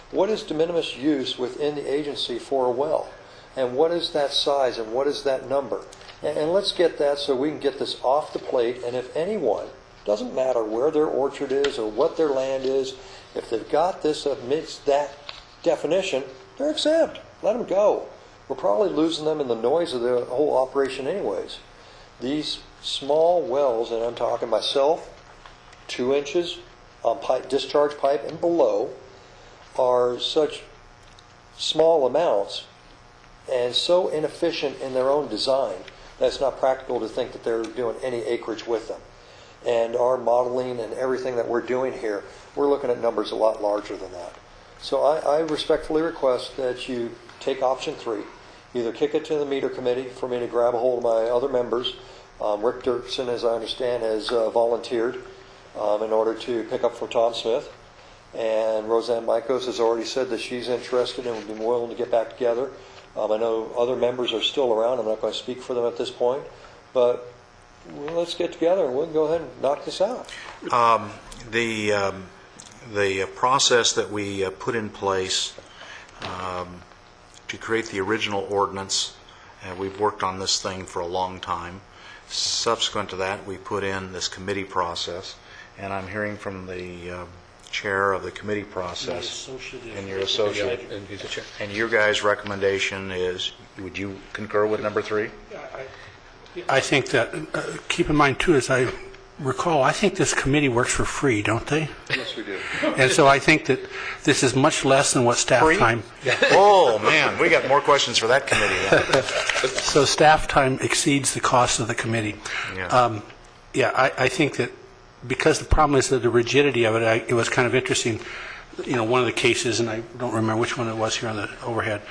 What is de minimis use within the agency for a well? And what is that size and what is that number? And let's get that so we can get this off the plate. And if anyone, doesn't matter where their orchard is or what their land is, if they've got this amidst that definition, they're exempt. Let them go. We're probably losing them in the noise of the whole operation anyways. These small wells, and I'm talking myself, 2 inches on pipe, discharge pipe and below, are such small amounts and so inefficient in their own design that it's not practical to think that they're doing any acreage with them. And our modeling and everything that we're doing here, we're looking at numbers a lot larger than that. So I respectfully request that you take option 3, either kick it to the meter committee for me to grab a hold of my other members. Rick Dirksen, as I understand, has volunteered in order to pick up from Tom Smith. And Roseanne Mikos has already said that she's interested and would be willing to get back together. I know other members are still around. I'm not going to speak for them at this point. But let's get together and we'll go ahead and knock this out. The process that we put in place to create the original ordinance, we've worked on this thing for a long time. Subsequent to that, we put in this committee process, and I'm hearing from the chair of the committee process and your associate, And he's the chair. and your guys' recommendation is, would you concur with number 3? I think that, keep in mind too, as I recall, I think this committee works for free, don't they? Yes, we do. And so I think that this is much less than what staff time. Oh man, we got more questions for that committee. So staff time exceeds the cost of the committee. Yeah. I think that because the problem is that the rigidity of it, it was kind of interesting. One of the cases, and I don't remember which one it was here on the overhead,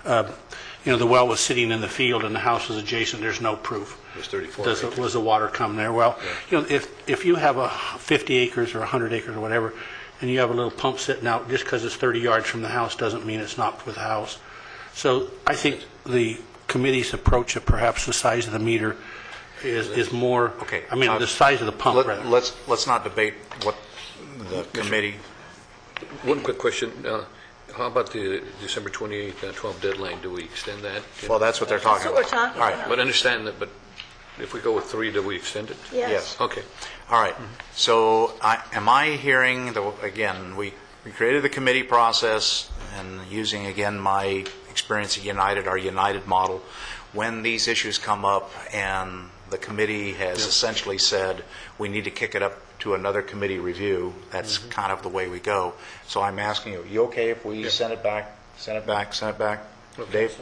the well was sitting in the field and the house was adjacent. There's no proof. It was 34. Was the water come there? Well, if you have 50 acres or 100 acres or whatever, and you have a little pump sitting out, just because it's 30 yards from the house doesn't mean it's not with the house. So I think the committee's approach of perhaps the size of the meter is more, Okay. I mean, the size of the pump, rather. Let's not debate what the committee, One quick question. How about the December 28th, 12 deadline? Do we extend that? well, that's what they're talking That's what about. we're talking All right. about. But understand that, but if we go with 3, do we extend it? Yes. Okay. All right. So am I hearing, again, we created the committee process, and using, again, my experience at United, our United model, when these issues come up and the committee has essentially said, we need to kick it up to another committee review, that's kind of the way we go. So I'm asking you okay if we send it back? Dave?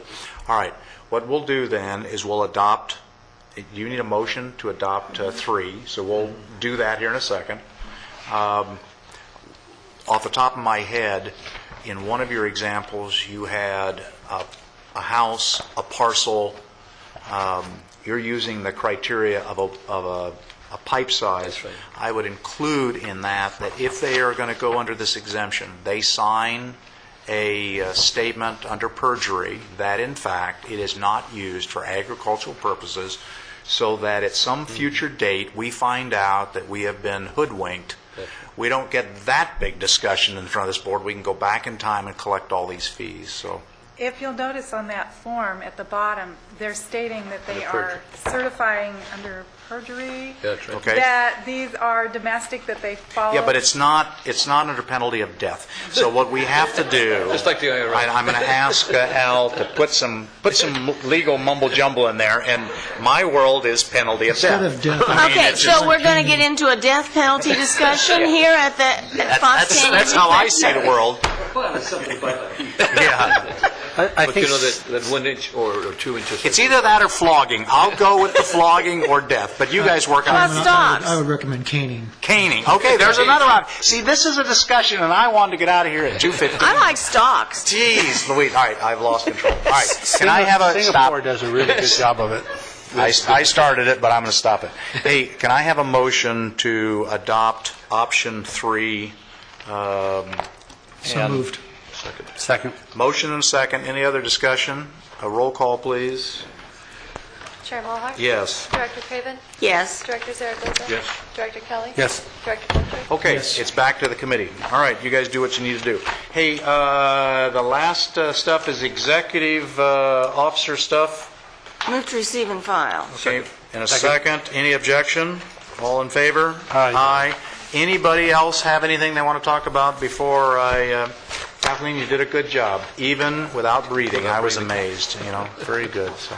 All right. What we'll do then is we'll adopt, you need a motion to adopt 3, so we'll do that here in a second. Off the top of my head, in one of your examples, you had a house, a parcel. You're using the criteria of a pipe size. That's right. I would include in that if they are going to go under this exemption, they sign a statement under perjury that, in fact, it is not used for agricultural purposes, so that at some future date, we find out that we have been hoodwinked. We don't get that big discussion in front of this board. We can go back in time and collect all these fees. So, If you'll notice on that form at the bottom, they're stating that they Under are certifying under perjury, Yeah, that's right. okay. that these are domestic, that they follow. Yeah, but it's not under penalty of death. So what we have to do, Just like the IRS. I'm going to ask Al to put some legal mumble jumble in there, and my world is penalty of death. Instead of death. I mean, Okay, it's so just- we're going to get into a death penalty discussion here at Fox Canyon. that's how I see the world. Yeah. I But think you know that 1 inch or 2 inches. It's either that or flogging. I'll go with the flogging or death, but you guys work on Well, it. stocks. I would recommend caning. Caning. Okay, there's another one. See, this is a discussion, and I wanted to get out of here at 2:15. I like stocks. Jeez, Louise. All right, I've lost control. All right, can I have a Singapore stop? does a really good job of it. I started it, but I'm going to stop it. Hey, can I have a motion to adopt option 3? So and- moved. Second. Motion and second. Any other discussion? A roll call, please. Chair Mulhart? Yes. Director Craven? Yes. Director Zaragoza? Yes. Director Kelly? Yes. Director Butcher? Okay, Yes. it's back to the committee. All right, you guys do what you need to do. Hey, the last stuff is executive officer stuff. Move to receive and file. Okay, in a second. Any objection? All in favor? Aye. Anybody else have anything they want to talk about before I... Kathleen, you did a good job, even without breathing. I was amazed, very good. So.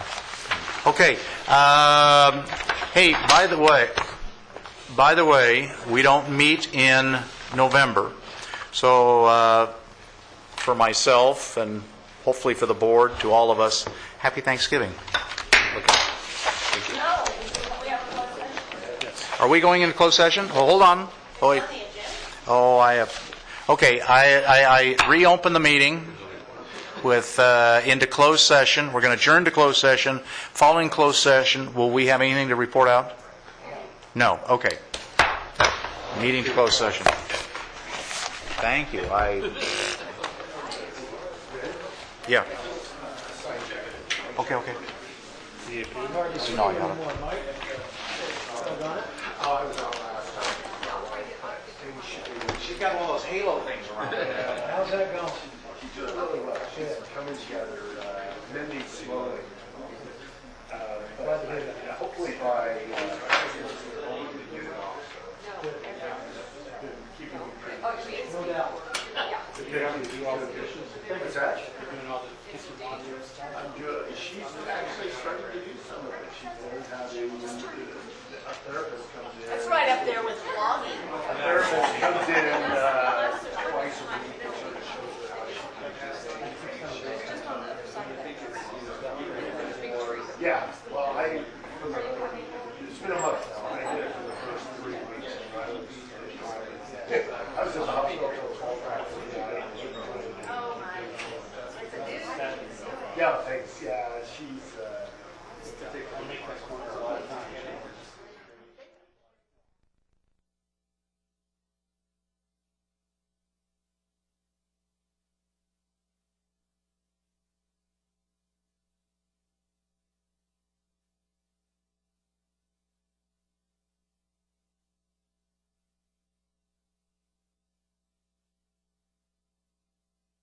Okay, hey, by the way, we don't meet in November. So for myself and hopefully for the board, to all of us, happy Thanksgiving. Are we going into closed session? Well, hold on. Oh, wait. Oh, I have... Okay, I reopen the meeting with into closed session. We're going to adjourn to closed session. Following closed session, will we have anything to report out? No. Okay. Meeting to closed session. Thank you. Yeah. Okay. No, I got it. She's got one of those halo things around her. How's that going? She's doing really well. She's coming together, mending slowly. Hopefully by... No doubt. What's that? I'm good. She's actually starting to do some of it. She's learned how to... A therapist comes in. That's right up there with flogging.